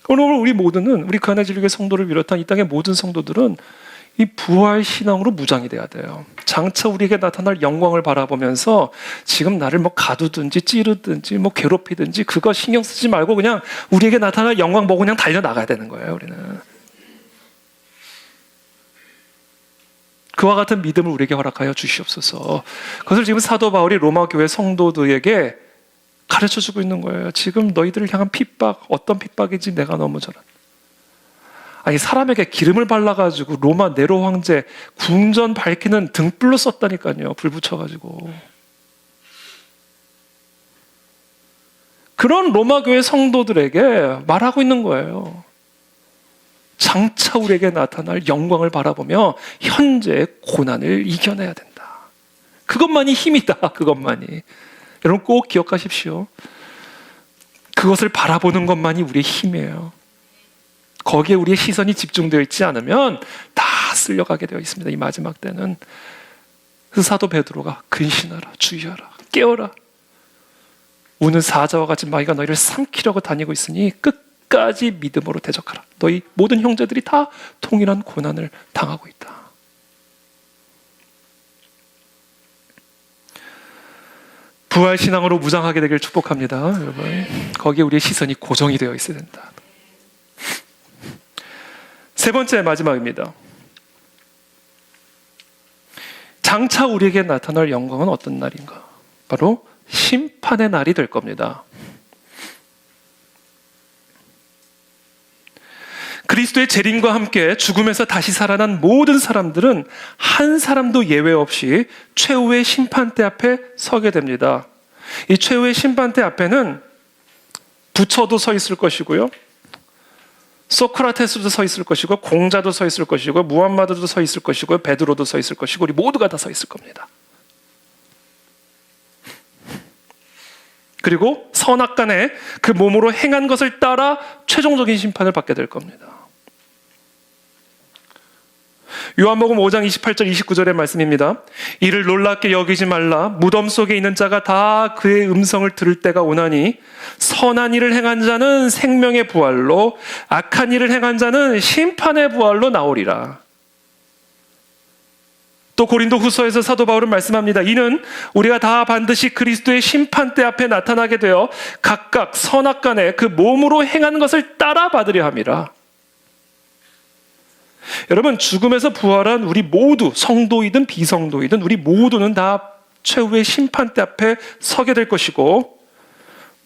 [SPEAKER 1] 오늘 우리 모두는, 우리 가나질교회 성도를 비롯한 이 땅의 모든 성도들은 이 부활 신앙으로 무장이 돼야 돼요. 장차 우리에게 나타날 영광을 바라보면서 지금 나를 가두든지 찌르든지 괴롭히든지 그거 신경 쓰지 말고 그냥 우리에게 나타날 영광 보고 그냥 달려나가야 되는 거예요, 우리는. 그와 같은 믿음을 우리에게 허락하여 주시옵소서. 그것을 지금 사도 바울이 로마 교회 성도들에게 가르쳐주고 있는 거예요. 지금 너희들을 향한 핍박, 어떤 핍박인지 내가 너무 잘 안다. 아니, 사람에게 기름을 발라가지고 로마 네로 황제 궁전 밝히는 등불로 썼다니까요. 불 붙여가지고. 그런 로마 교회 성도들에게 말하고 있는 거예요. 장차 우리에게 나타날 영광을 바라보며 현재의 고난을 이겨내야 된다. 그것만이 힘이다. 그것만이. 여러분 꼭 기억하십시오. 그것을 바라보는 것만이 우리의 힘이에요. 거기에 우리의 시선이 집중되어 있지 않으면 다 쓸려가게 되어 있습니다. 이 마지막 때는. 그래서 사도 베드로가 근신하라, 주의하라, 깨어라. 우는 사자와 같이 마귀가 너희를 삼키려고 다니고 있으니 끝까지 믿음으로 대적하라. 너희 모든 형제들이 다 동일한 고난을 당하고 있다. 부활 신앙으로 무장하게 되길 축복합니다, 여러분. 거기에 우리의 시선이 고정이 되어 있어야 된다. 세 번째, 마지막입니다. 장차 우리에게 나타날 영광은 어떤 날인가? 바로 심판의 날이 될 겁니다. 그리스도의 재림과 함께 죽음에서 다시 살아난 모든 사람들은 한 사람도 예외 없이 최후의 심판대 앞에 서게 됩니다. 이 최후의 심판대 앞에는 부처도 서 있을 것이고요, 소크라테스도 서 있을 것이고, 공자도 서 있을 것이고, 무함마드도 서 있을 것이고, 베드로도 서 있을 것이고, 우리 모두가 다 서 있을 겁니다. 그리고 선악간에 그 몸으로 행한 것을 따라 최종적인 심판을 받게 될 겁니다. 요한복음 5장 28절 29절의 말씀입니다. 이를 놀랍게 여기지 말라. 무덤 속에 있는 자가 다 그의 음성을 들을 때가 오나니 선한 일을 행한 자는 생명의 부활로, 악한 일을 행한 자는 심판의 부활로 나오리라. 또 고린도 후서에서 사도 바울은 말씀합니다. 이는 우리가 다 반드시 그리스도의 심판대 앞에 나타나게 되어 각각 선악간에 그 몸으로 행한 것을 따라 받으려 함이라. 여러분, 죽음에서 부활한 우리 모두, 성도이든 비성도이든 우리 모두는 다 최후의 심판대 앞에 서게 될 것이고,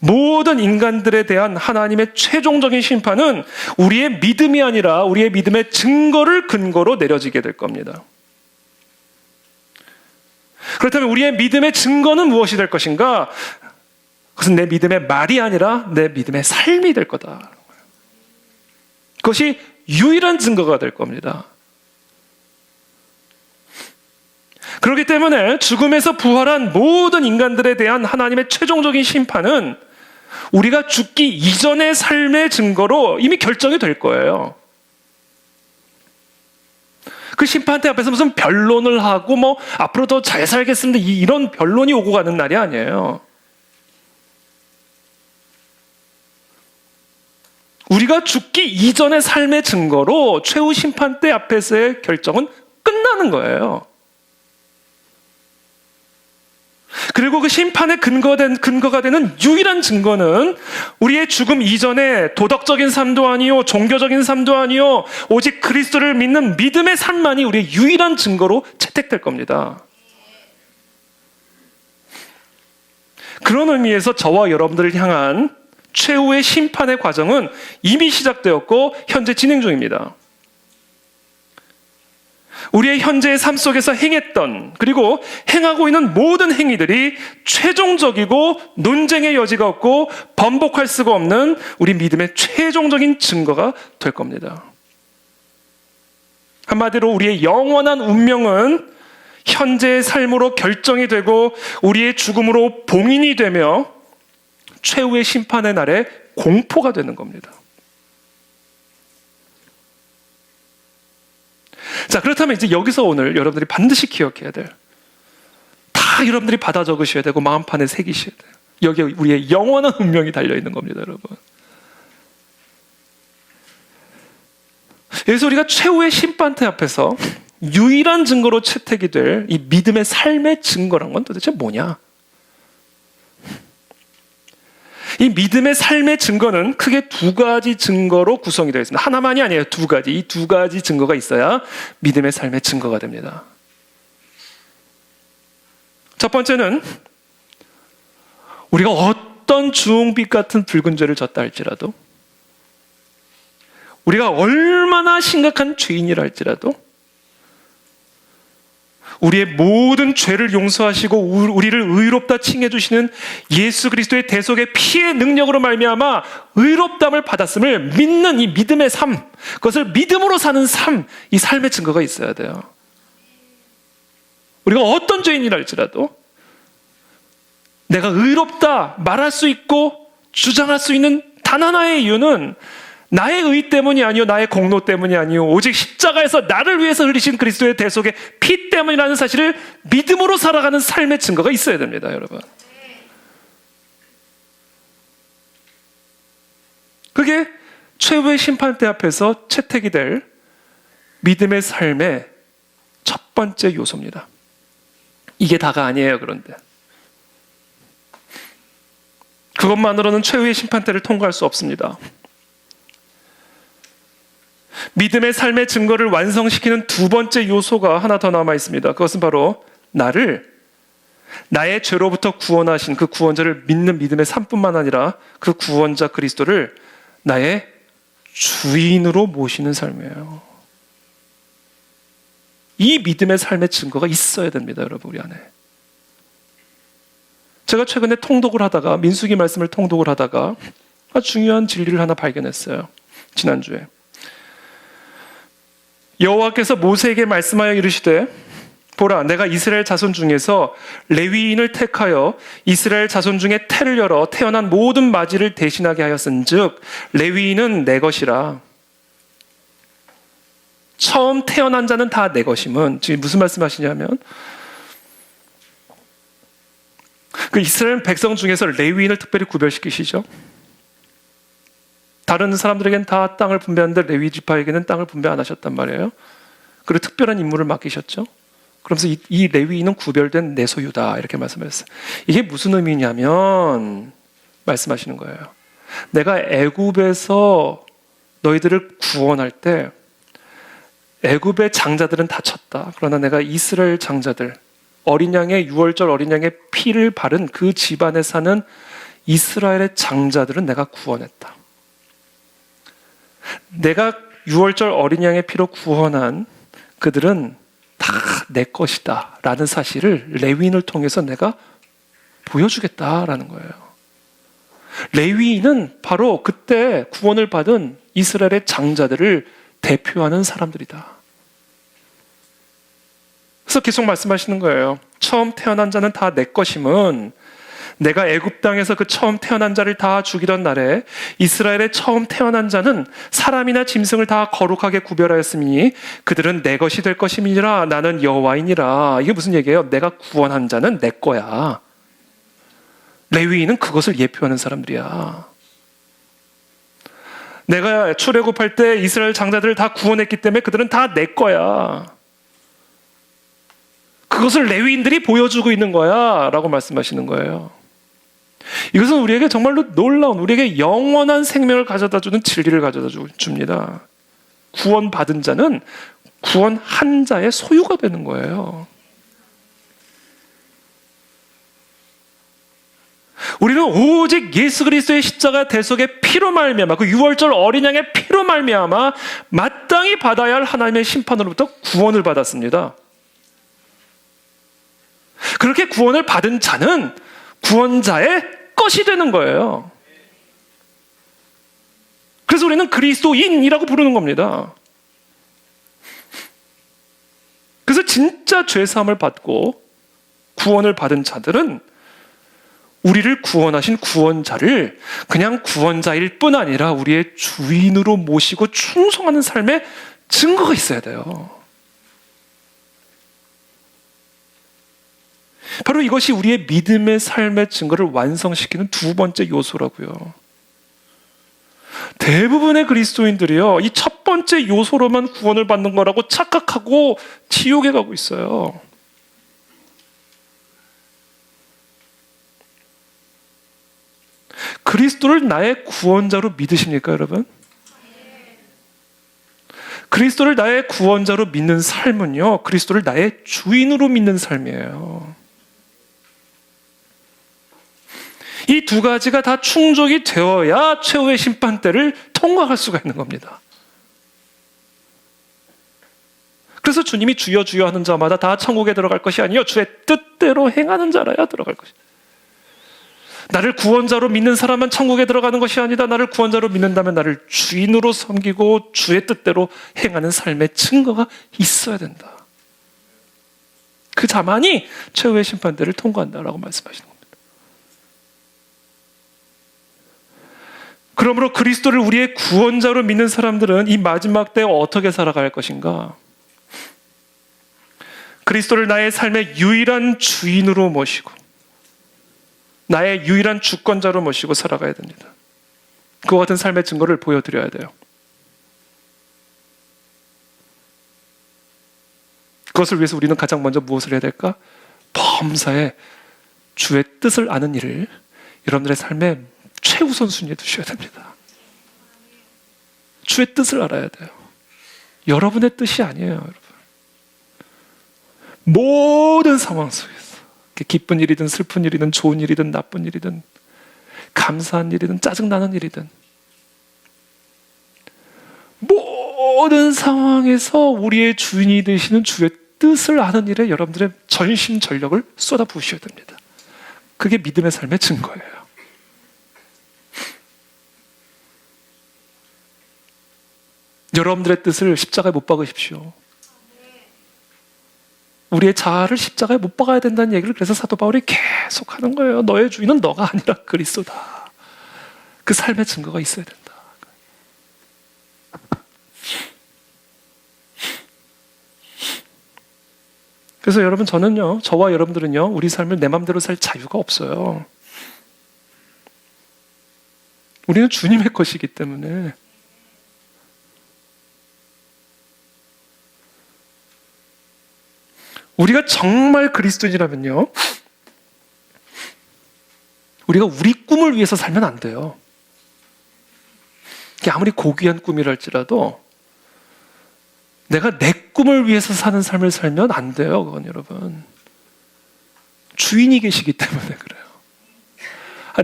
[SPEAKER 1] 모든 인간들에 대한 하나님의 최종적인 심판은 우리의 믿음이 아니라 우리의 믿음의 증거를 근거로 내려지게 될 겁니다. 그렇다면 우리의 믿음의 증거는 무엇이 될 것인가? 그것은 내 믿음의 말이 아니라 내 믿음의 삶이 될 거다. 그것이 유일한 증거가 될 겁니다. 그렇기 때문에 죽음에서 부활한 모든 인간들에 대한 하나님의 최종적인 심판은 우리가 죽기 이전의 삶의 증거로 이미 결정이 될 거예요. 그 심판대 앞에서 무슨 변론을 하고 앞으로 더 잘 살겠습니다, 이런 변론이 오고 가는 날이 아니에요. 우리가 죽기 이전의 삶의 증거로 최후 심판대 앞에서의 결정은 끝나는 거예요. 그리고 그 심판의 근거가 되는 유일한 증거는 우리의 죽음 이전에 도덕적인 삶도 아니요, 종교적인 삶도 아니요, 오직 그리스도를 믿는 믿음의 삶만이 우리의 유일한 증거로 채택될 겁니다. 그런 의미에서 저와 여러분들을 향한 최후의 심판의 과정은 이미 시작되었고 현재 진행 중입니다. 우리의 현재의 삶 속에서 행했던, 그리고 행하고 있는 모든 행위들이 최종적이고 논쟁의 여지가 없고 번복할 수가 없는 우리 믿음의 최종적인 증거가 될 겁니다. 한마디로 우리의 영원한 운명은 현재의 삶으로 결정이 되고 우리의 죽음으로 봉인이 되며 최후의 심판의 날에 공포가 되는 겁니다. 자, 그렇다면 이제 여기서 오늘 여러분들이 반드시 기억해야 될, 다 여러분들이 받아 적으셔야 되고 마음판에 새기셔야 돼요. 여기에 우리의 영원한 운명이 달려있는 겁니다, 여러분. 그래서 우리가 최후의 심판대 앞에서 유일한 증거로 채택이 될 이 믿음의 삶의 증거란 건 도대체 뭐냐? 이 믿음의 삶의 증거는 크게 두 가지 증거로 구성이 되어 있습니다. 하나만이 아니에요. 두 가지. 이 두 가지 증거가 있어야 믿음의 삶의 증거가 됩니다. 첫 번째는 우리가 어떤 주홍빛 같은 붉은 죄를 졌다 할지라도, 우리가 얼마나 심각한 죄인이라 할지라도 우리의 모든 죄를 용서하시고 우리를 의롭다 칭해 주시는 예수 그리스도의 대속의 피의 능력으로 말미암아 의롭담을 받았음을 믿는 이 믿음의 삶, 그것을 믿음으로 사는 삶, 이 삶의 증거가 있어야 돼요. 우리가 어떤 죄인이라 할지라도 내가 의롭다 말할 수 있고 주장할 수 있는 단 하나의 이유는 나의 의 때문이 아니요, 나의 공로 때문이 아니요, 오직 십자가에서 나를 위해서 흘리신 그리스도의 대속의 피 때문이라는 사실을 믿음으로 살아가는 삶의 증거가 있어야 됩니다, 여러분. 그게 최후의 심판대 앞에서 채택이 될 믿음의 삶의 첫 번째 요소입니다. 이게 다가 아니에요, 그런데. 그것만으로는 최후의 심판대를 통과할 수 없습니다. 믿음의 삶의 증거를 완성시키는 두 번째 요소가 하나 더 남아 있습니다. 그것은 바로 나의 죄로부터 구원하신 그 구원자를 믿는 믿음의 삶뿐만 아니라 그 구원자 그리스도를 나의 주인으로 모시는 삶이에요. 이 믿음의 삶의 증거가 있어야 됩니다, 여러분, 우리 안에. 제가 최근에 통독을 하다가, 민수기 말씀을 통독을 하다가 아주 중요한 진리를 하나 발견했어요. 지난주에. 여호와께서 모세에게 말씀하여 이르시되, 보라, 내가 이스라엘 자손 중에서 레위인을 택하여 이스라엘 자손 중에 태를 열어 태어난 모든 마지를 대신하게 하였은즉 레위인은 내 것이라. 처음 태어난 자는 다 내 것임은 지금 무슨 말씀하시냐면, 그 이스라엘 백성 중에서 레위인을 특별히 구별시키시죠. 다른 사람들에게는 다 땅을 분배하는데 레위 지파에게는 땅을 분배 안 하셨단 말이에요. 그리고 특별한 임무를 맡기셨죠. 그러면서 이 레위인은 구별된 내 소유다, 이렇게 말씀하셨어요. 이게 무슨 의미냐면 말씀하시는 거예요. 내가 애굽에서 너희들을 구원할 때 애굽의 장자들은 다쳤다. 그러나 내가 이스라엘 장자들, 어린 양의 유월절 어린 양의 피를 바른 그 집안에 사는 이스라엘의 장자들은 내가 구원했다. 내가 유월절 어린 양의 피로 구원한 그들은 다 다 내 것이다 라는 사실을 레위인을 통해서 내가 보여주겠다라는 거예요. 레위인은 바로 그때 구원을 받은 이스라엘의 장자들을 대표하는 사람들이다. 그래서 계속 말씀하시는 거예요. 처음 태어난 자는 다 내 것임은 내가 애굽 땅에서 그 처음 태어난 자를 다 죽이던 날에 이스라엘의 처음 태어난 자는 사람이나 짐승을 다 거룩하게 구별하였으니 그들은 내 것이 될 것임이니라. 나는 여호와이니라. 이게 무슨 얘기예요? 내가 구원한 자는 내 거야. 레위인은 그것을 예표하는 사람들이야. 내가 출애굽할 때 이스라엘 장자들을 다 구원했기 때문에 그들은 다 내 거야. 그것을 레위인들이 보여주고 있는 거야 라고 말씀하시는 거예요. 이것은 우리에게 정말로 놀라운, 우리에게 영원한 생명을 가져다주는 진리를 가져다줍니다. 구원받은 자는 구원한 자의 소유가 되는 거예요. 우리는 오직 예수 그리스도의 십자가 대속의 피로 말미암아, 그 유월절 어린 양의 피로 말미암아 마땅히 받아야 할 하나님의 심판으로부터 구원을 받았습니다. 그렇게 구원을 받은 자는 구원자의 것이 되는 거예요. 그래서 우리는 그리스도인이라고 부르는 겁니다. 그래서 진짜 죄사함을 받고 구원을 받은 자들은 우리를 구원하신 구원자를 그냥 구원자일 뿐 아니라 우리의 주인으로 모시고 충성하는 삶의 증거가 있어야 돼요. 바로 이것이 우리의 믿음의 삶의 증거를 완성시키는 두 번째 요소라고요. 대부분의 그리스도인들이요, 이 첫 번째 요소로만 구원을 받는 거라고 착각하고 지옥에 가고 있어요. 그리스도를 나의 구원자로 믿으십니까, 여러분? 그리스도를 나의 구원자로 믿는 삶은요, 그리스도를 나의 주인으로 믿는 삶이에요. 이 두 가지가 다 충족이 되어야 최후의 심판 때를 통과할 수가 있는 겁니다. 그래서 주님이 주여 주여 하는 자마다 다 천국에 들어갈 것이 아니요 주의 뜻대로 행하는 자라야 들어갈 것이다. 나를 구원자로 믿는 사람은 천국에 들어가는 것이 아니다. 나를 구원자로 믿는다면 나를 주인으로 섬기고 주의 뜻대로 행하는 삶의 증거가 있어야 된다. 그 자만이 최후의 심판 때를 통과한다라고 말씀하시는 겁니다. 그러므로 그리스도를 우리의 구원자로 믿는 사람들은 이 마지막 때 어떻게 살아갈 것인가? 그리스도를 나의 삶의 유일한 주인으로 모시고 나의 유일한 주권자로 모시고 살아가야 됩니다. 그와 같은 삶의 증거를 보여드려야 돼요. 그것을 위해서 우리는 가장 먼저 무엇을 해야 될까? 범사에 주의 뜻을 아는 일을 여러분들의 삶의 최우선 순위에 두셔야 됩니다. 주의 뜻을 알아야 돼요. 여러분의 뜻이 아니에요, 여러분. 모든 상황 속에서 기쁜 일이든 슬픈 일이든 좋은 일이든 나쁜 일이든 감사한 일이든 짜증나는 일이든 모든 상황에서 우리의 주인이 되시는 주의 뜻을 아는 일에 여러분들의 전심전력을 쏟아 부으셔야 됩니다. 그게 믿음의 삶의 증거예요. 여러분들의 뜻을 십자가에 못 박으십시오. 우리의 자아를 십자가에 못 박아야 된다는 얘기를 그래서 사도 바울이 계속 하는 거예요. 너의 주인은 너가 아니라 그리스도다. 그 삶의 증거가 있어야 된다. 그래서 여러분, 저와 여러분들은요, 우리 삶을 내 마음대로 살 자유가 없어요. 우리는 주님의 것이기 때문에. 우리가 정말 그리스도인이라면요, 우리가 우리 꿈을 위해서 살면 안 돼요. 그게 아무리 고귀한 꿈이랄지라도 내가 내 꿈을 위해서 사는 삶을 살면 안 돼요. 그건 여러분, 주인이 계시기 때문에 그래요.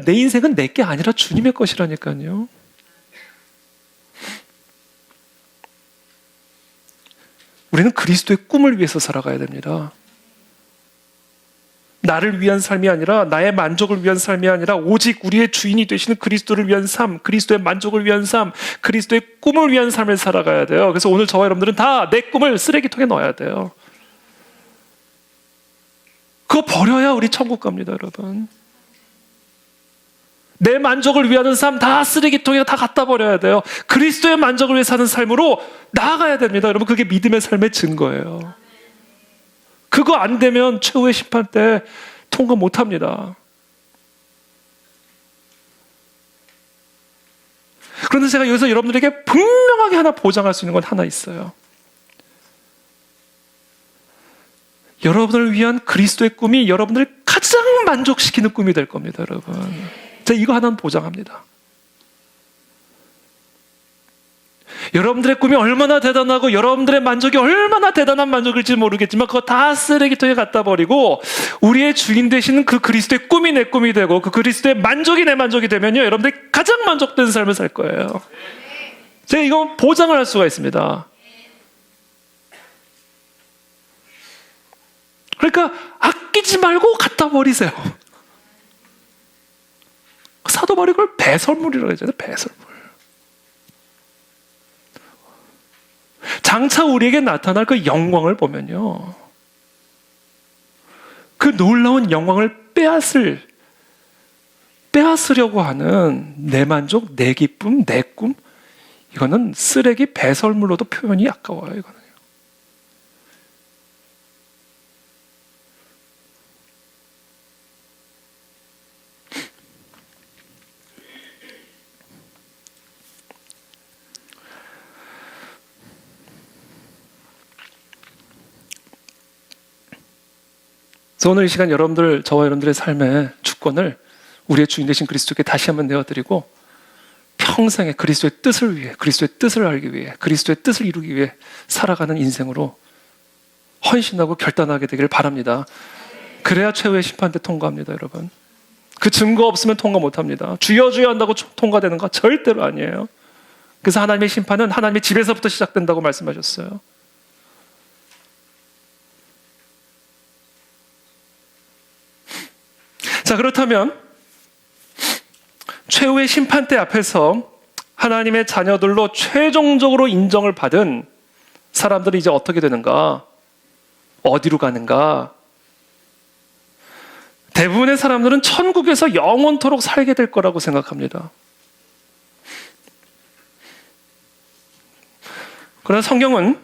[SPEAKER 1] 내 인생은 내 게 아니라 주님의 것이라니까요. 우리는 그리스도의 꿈을 위해서 살아가야 됩니다. 나를 위한 삶이 아니라, 나의 만족을 위한 삶이 아니라 오직 우리의 주인이 되시는 그리스도를 위한 삶, 그리스도의 만족을 위한 삶, 그리스도의 꿈을 위한 삶을 살아가야 돼요. 그래서 오늘 저와 여러분들은 다 내 꿈을 쓰레기통에 넣어야 돼요. 그거 버려야 우리 천국 갑니다, 여러분. 내 만족을 위하는 삶 다 쓰레기통에 다 갖다 버려야 돼요. 그리스도의 만족을 위해 사는 삶으로 나아가야 됩니다. 여러분, 그게 믿음의 삶의 증거예요. 그거 안 되면 최후의 심판 때 통과 못 합니다. 그런데 제가 여기서 여러분들에게 분명하게 하나 보장할 수 있는 건 하나 있어요. 여러분을 위한 그리스도의 꿈이 여러분들을 가장 만족시키는 꿈이 될 겁니다, 여러분. 제가 이거 하나는 보장합니다. 여러분들의 꿈이 얼마나 대단하고 여러분들의 만족이 얼마나 대단한 만족일지 모르겠지만 그거 다 쓰레기통에 갖다 버리고 우리의 주인 되시는 그 그리스도의 꿈이 내 꿈이 되고 그 그리스도의 만족이 내 만족이 되면요, 여러분들이 가장 만족된 삶을 살 거예요. 제가 이거 보장을 할 수가 있습니다. 그러니까 아끼지 말고 갖다 버리세요. 사도 바울이 그걸 배설물이라고 하잖아요. 배설물. 장차 우리에게 나타날 그 영광을 보면요, 그 놀라운 영광을 빼앗으려고 하는 내 만족, 내 기쁨, 내 꿈, 이거는 쓰레기 배설물로도 표현이 아까워요. 이거는. 그래서 오늘 이 시간 저와 여러분들의 삶의 주권을 우리의 주인 되신 그리스도께 다시 한번 내어드리고 평생에 그리스도의 뜻을 위해, 그리스도의 뜻을 알기 위해, 그리스도의 뜻을 이루기 위해 살아가는 인생으로 헌신하고 결단하게 되기를 바랍니다. 그래야 최후의 심판 때 통과합니다, 여러분. 그 증거 없으면 통과 못합니다. 주여 주여 한다고 통과되는 거 절대로 아니에요. 그래서 하나님의 심판은 하나님의 집에서부터 시작된다고 말씀하셨어요. 자, 그렇다면 최후의 심판대 앞에서 하나님의 자녀들로 최종적으로 인정을 받은 사람들은 이제 어떻게 되는가? 어디로 가는가? 대부분의 사람들은 천국에서 영원토록 살게 될 거라고 생각합니다. 그러나 성경은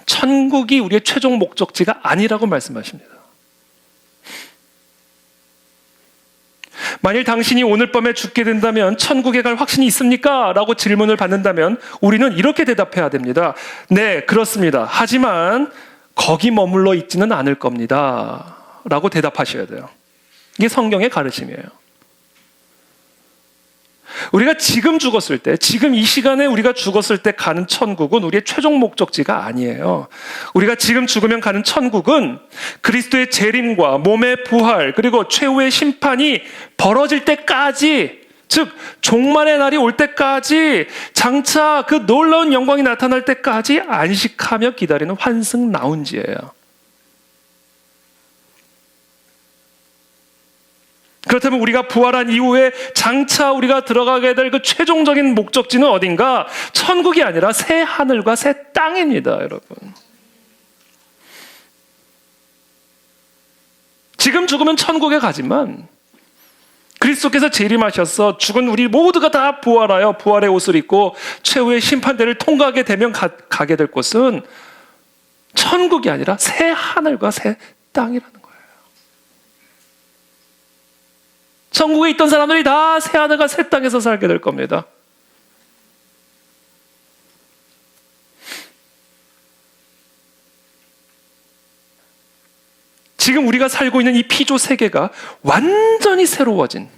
[SPEAKER 1] 천국이 우리의 최종 목적지가 아니라고 말씀하십니다. 만일 당신이 오늘 밤에 죽게 된다면 천국에 갈 확신이 있습니까? 라고 질문을 받는다면 우리는 이렇게 대답해야 됩니다. 네, 그렇습니다. 하지만 거기 머물러 있지는 않을 겁니다. 라고 대답하셔야 돼요. 이게 성경의 가르침이에요. 우리가 지금 죽었을 때, 지금 이 시간에 우리가 죽었을 때 가는 천국은 우리의 최종 목적지가 아니에요. 우리가 지금 죽으면 가는 천국은 그리스도의 재림과 몸의 부활, 그리고 최후의 심판이 벌어질 때까지, 즉 종말의 날이 올 때까지, 장차 그 놀라운 영광이 나타날 때까지 안식하며 기다리는 환승 라운지예요. 그렇다면 우리가 부활한 이후에 장차 우리가 들어가게 될 그 최종적인 목적지는 어딘가? 천국이 아니라 새 하늘과 새 땅입니다, 여러분. 지금 죽으면 천국에 가지만 그리스도께서 재림하셔서 죽은 우리 모두가 다 부활하여 부활의 옷을 입고 최후의 심판대를 통과하게 되면 가게 될 곳은 천국이 아니라 새 하늘과 새 땅이라는 거예요. 천국에 있던 사람들이 다 새 하늘과 새 땅에서 살게 될 겁니다. 지금 우리가 살고 있는 이 피조 세계가 완전히 새로워진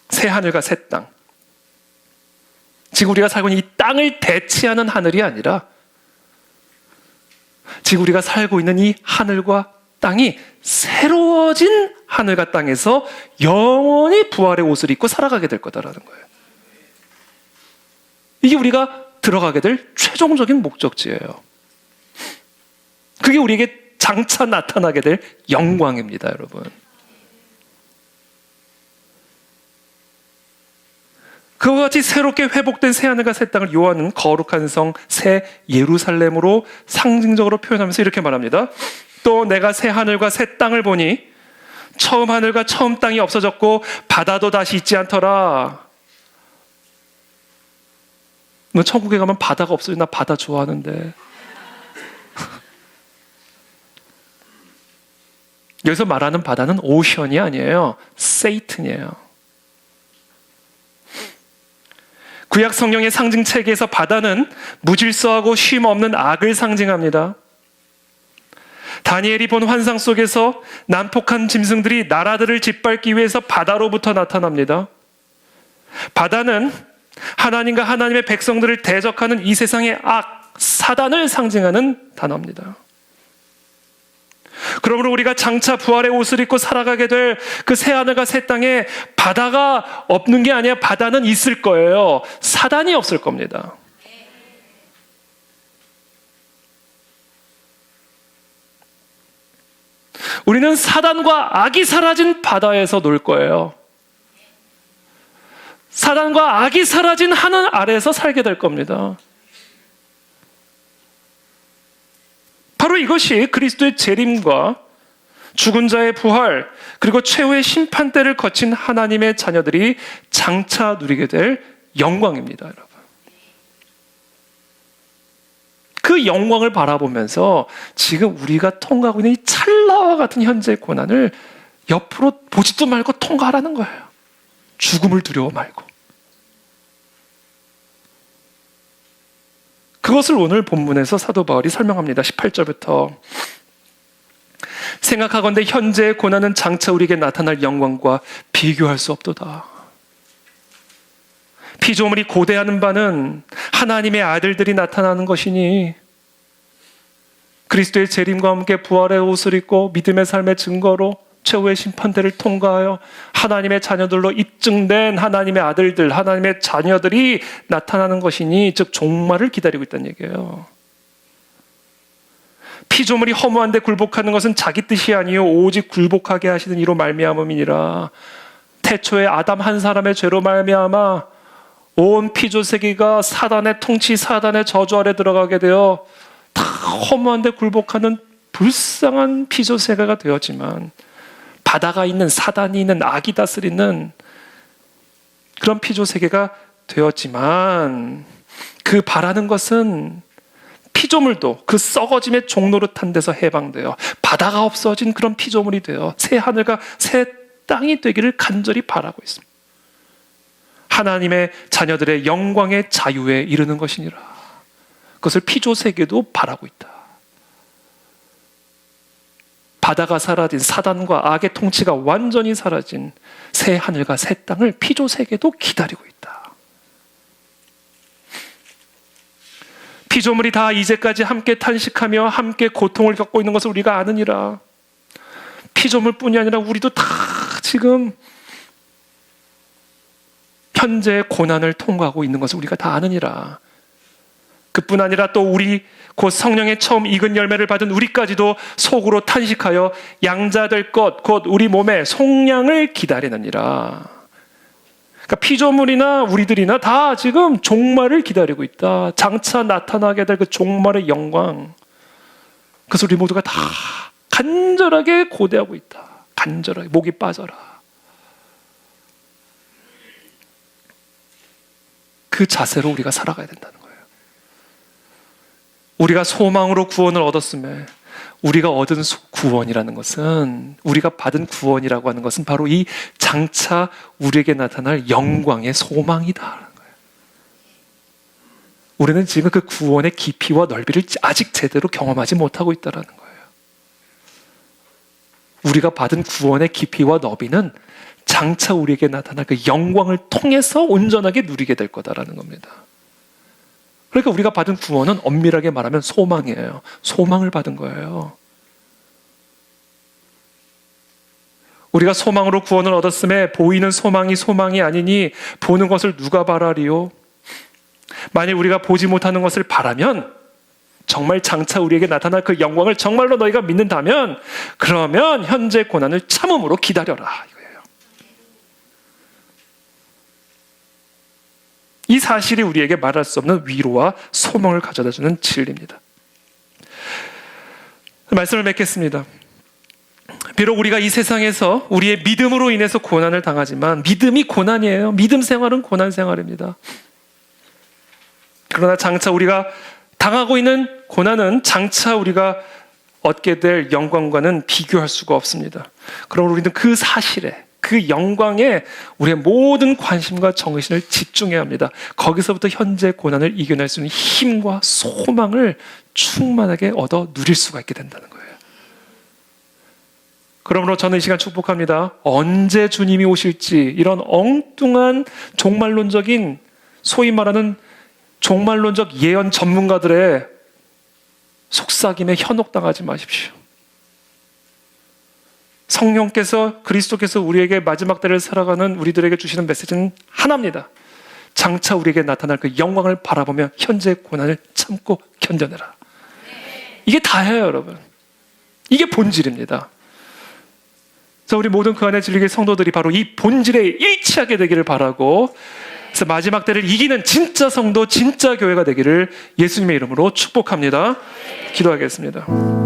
[SPEAKER 1] 새 하늘과 새 땅. 지금 우리가 살고 있는 이 땅을 대체하는 하늘이 아니라 지금 우리가 살고 있는 이 하늘과 땅이 새로워진 하늘과 땅에서 영원히 부활의 옷을 입고 살아가게 될 거다라는 거예요. 이게 우리가 들어가게 될 최종적인 목적지예요. 그게 우리에게 장차 나타나게 될 영광입니다, 여러분. 그와 같이 새롭게 회복된 새하늘과 새 땅을 요한은 거룩한 성 새 예루살렘으로 상징적으로 표현하면서 이렇게 말합니다. 또 내가 새 하늘과 새 땅을 보니 처음 하늘과 처음 땅이 없어졌고 바다도 다시 있지 않더라. 너 천국에 가면 바다가 없어요. 나 바다 좋아하는데. 여기서 말하는 바다는 오션이 아니에요. 세이튼이에요. 구약 성경의 상징 체계에서 바다는 무질서하고 쉼 없는 악을 상징합니다. 다니엘이 본 환상 속에서 난폭한 짐승들이 나라들을 짓밟기 위해서 바다로부터 나타납니다. 바다는 하나님과 하나님의 백성들을 대적하는 이 세상의 악, 사단을 상징하는 단어입니다. 그러므로 우리가 장차 부활의 옷을 입고 살아가게 될 그 새하늘과 새 땅에 바다가 없는 게 아니라 바다는 있을 거예요. 사단이 없을 겁니다. 우리는 사단과 악이 사라진 바다에서 놀 거예요. 사단과 악이 사라진 하늘 아래에서 살게 될 겁니다. 바로 이것이 그리스도의 재림과 죽은 자의 부활, 그리고 최후의 심판 때를 거친 하나님의 자녀들이 장차 누리게 될 영광입니다, 여러분. 그 영광을 바라보면서 지금 우리가 통과하고 있는 이 찰나와 같은 현재의 고난을 옆으로 보지도 말고 통과하라는 거예요. 죽음을 두려워 말고. 그것을 오늘 본문에서 사도 바울이 설명합니다. 18절부터. 생각하건대 현재의 고난은 장차 우리에게 나타날 영광과 비교할 수 없도다. 피조물이 고대하는 바는 하나님의 아들들이 나타나는 것이니 그리스도의 재림과 함께 부활의 옷을 입고 믿음의 삶의 증거로 최후의 심판대를 통과하여 하나님의 자녀들로 입증된 하나님의 아들들, 하나님의 자녀들이 나타나는 것이니 즉 종말을 기다리고 있다는 얘기예요. 피조물이 허무한데 굴복하는 것은 자기 뜻이 아니요 오직 굴복하게 하시는 이로 말미암음이니라. 태초에 아담 한 사람의 죄로 말미암아 온 피조 세계가 사단의 통치, 사단의 저주 아래 들어가게 되어 다 허무한데 굴복하는 불쌍한 피조 세계가 되었지만 바다가 있는, 사단이 있는, 악이 다스리는 그런 피조 세계가 되었지만 그 바라는 것은 피조물도 그 썩어짐의 종노릇한 데서 해방되어 바다가 없어진 그런 피조물이 되어 새 하늘과 새 땅이 되기를 간절히 바라고 있습니다. 하나님의 자녀들의 영광의 자유에 이르는 것이니라. 그것을 피조 세계도 바라고 있다. 바다가 사라진 사단과 악의 통치가 완전히 사라진 새 하늘과 새 땅을 피조 세계도 기다리고 있다. 피조물이 다 이제까지 함께 탄식하며 함께 고통을 겪고 있는 것을 우리가 아느니라. 피조물뿐이 아니라 우리도 다 지금 현재의 고난을 통과하고 있는 것을 우리가 다 아느니라. 그뿐 아니라 또 우리 곧 성령의 처음 익은 열매를 받은 우리까지도 속으로 탄식하여 양자될 것 곧 우리 몸의 속량을 기다리느니라. 그러니까 피조물이나 우리들이나 다 지금 종말을 기다리고 있다. 장차 나타나게 될 그 종말의 영광. 그래서 우리 모두가 다 간절하게 고대하고 있다. 간절하게 목이 빠져라. 그 자세로 우리가 살아가야 된다는 거예요. 우리가 소망으로 구원을 얻었음에 우리가 얻은 구원이라는 것은, 우리가 받은 구원이라고 하는 것은 바로 이 장차 우리에게 나타날 영광의 소망이다라는 거예요. 우리는 지금 그 구원의 깊이와 넓이를 아직 제대로 경험하지 못하고 있다는 거예요. 우리가 받은 구원의 깊이와 너비는 장차 우리에게 나타날 그 영광을 통해서 온전하게 누리게 될 거다라는 겁니다. 그러니까 우리가 받은 구원은 엄밀하게 말하면 소망이에요. 소망을 받은 거예요. 우리가 소망으로 구원을 얻었음에 보이는 소망이 소망이 아니니 보는 것을 누가 바라리요? 만일 우리가 보지 못하는 것을 바라면, 정말 장차 우리에게 나타날 그 영광을 정말로 너희가 믿는다면, 그러면 현재 고난을 참음으로 기다려라, 이거예요. 이 사실이 우리에게 말할 수 없는 위로와 소망을 가져다주는 진리입니다. 말씀을 맺겠습니다. 비록 우리가 이 세상에서 우리의 믿음으로 인해서 고난을 당하지만, 믿음이 고난이에요. 믿음 생활은 고난 생활입니다. 그러나 장차 우리가 당하고 있는 고난은 장차 우리가 얻게 될 영광과는 비교할 수가 없습니다. 그럼 우리는 그 사실에, 그 영광에 우리의 모든 관심과 정신을 집중해야 합니다. 거기서부터 현재 고난을 이겨낼 수 있는 힘과 소망을 충만하게 얻어 누릴 수가 있게 된다는 거예요. 그러므로 저는 이 시간 축복합니다. 언제 주님이 오실지, 이런 엉뚱한 종말론적인, 소위 말하는 종말론적 예언 전문가들의 속삭임에 현혹당하지 마십시오. 성령께서, 그리스도께서 우리에게 마지막 때를 살아가는 우리들에게 주시는 메시지는 하나입니다. 장차 우리에게 나타날 그 영광을 바라보며 현재 고난을 참고 견뎌내라. 이게 다예요, 여러분. 이게 본질입니다. 그래서 우리 모든 그 안에 진리의 성도들이 바로 이 본질에 일치하게 되기를 바라고, 그래서 마지막 때를 이기는 진짜 성도, 진짜 교회가 되기를 예수님의 이름으로 축복합니다. 기도하겠습니다.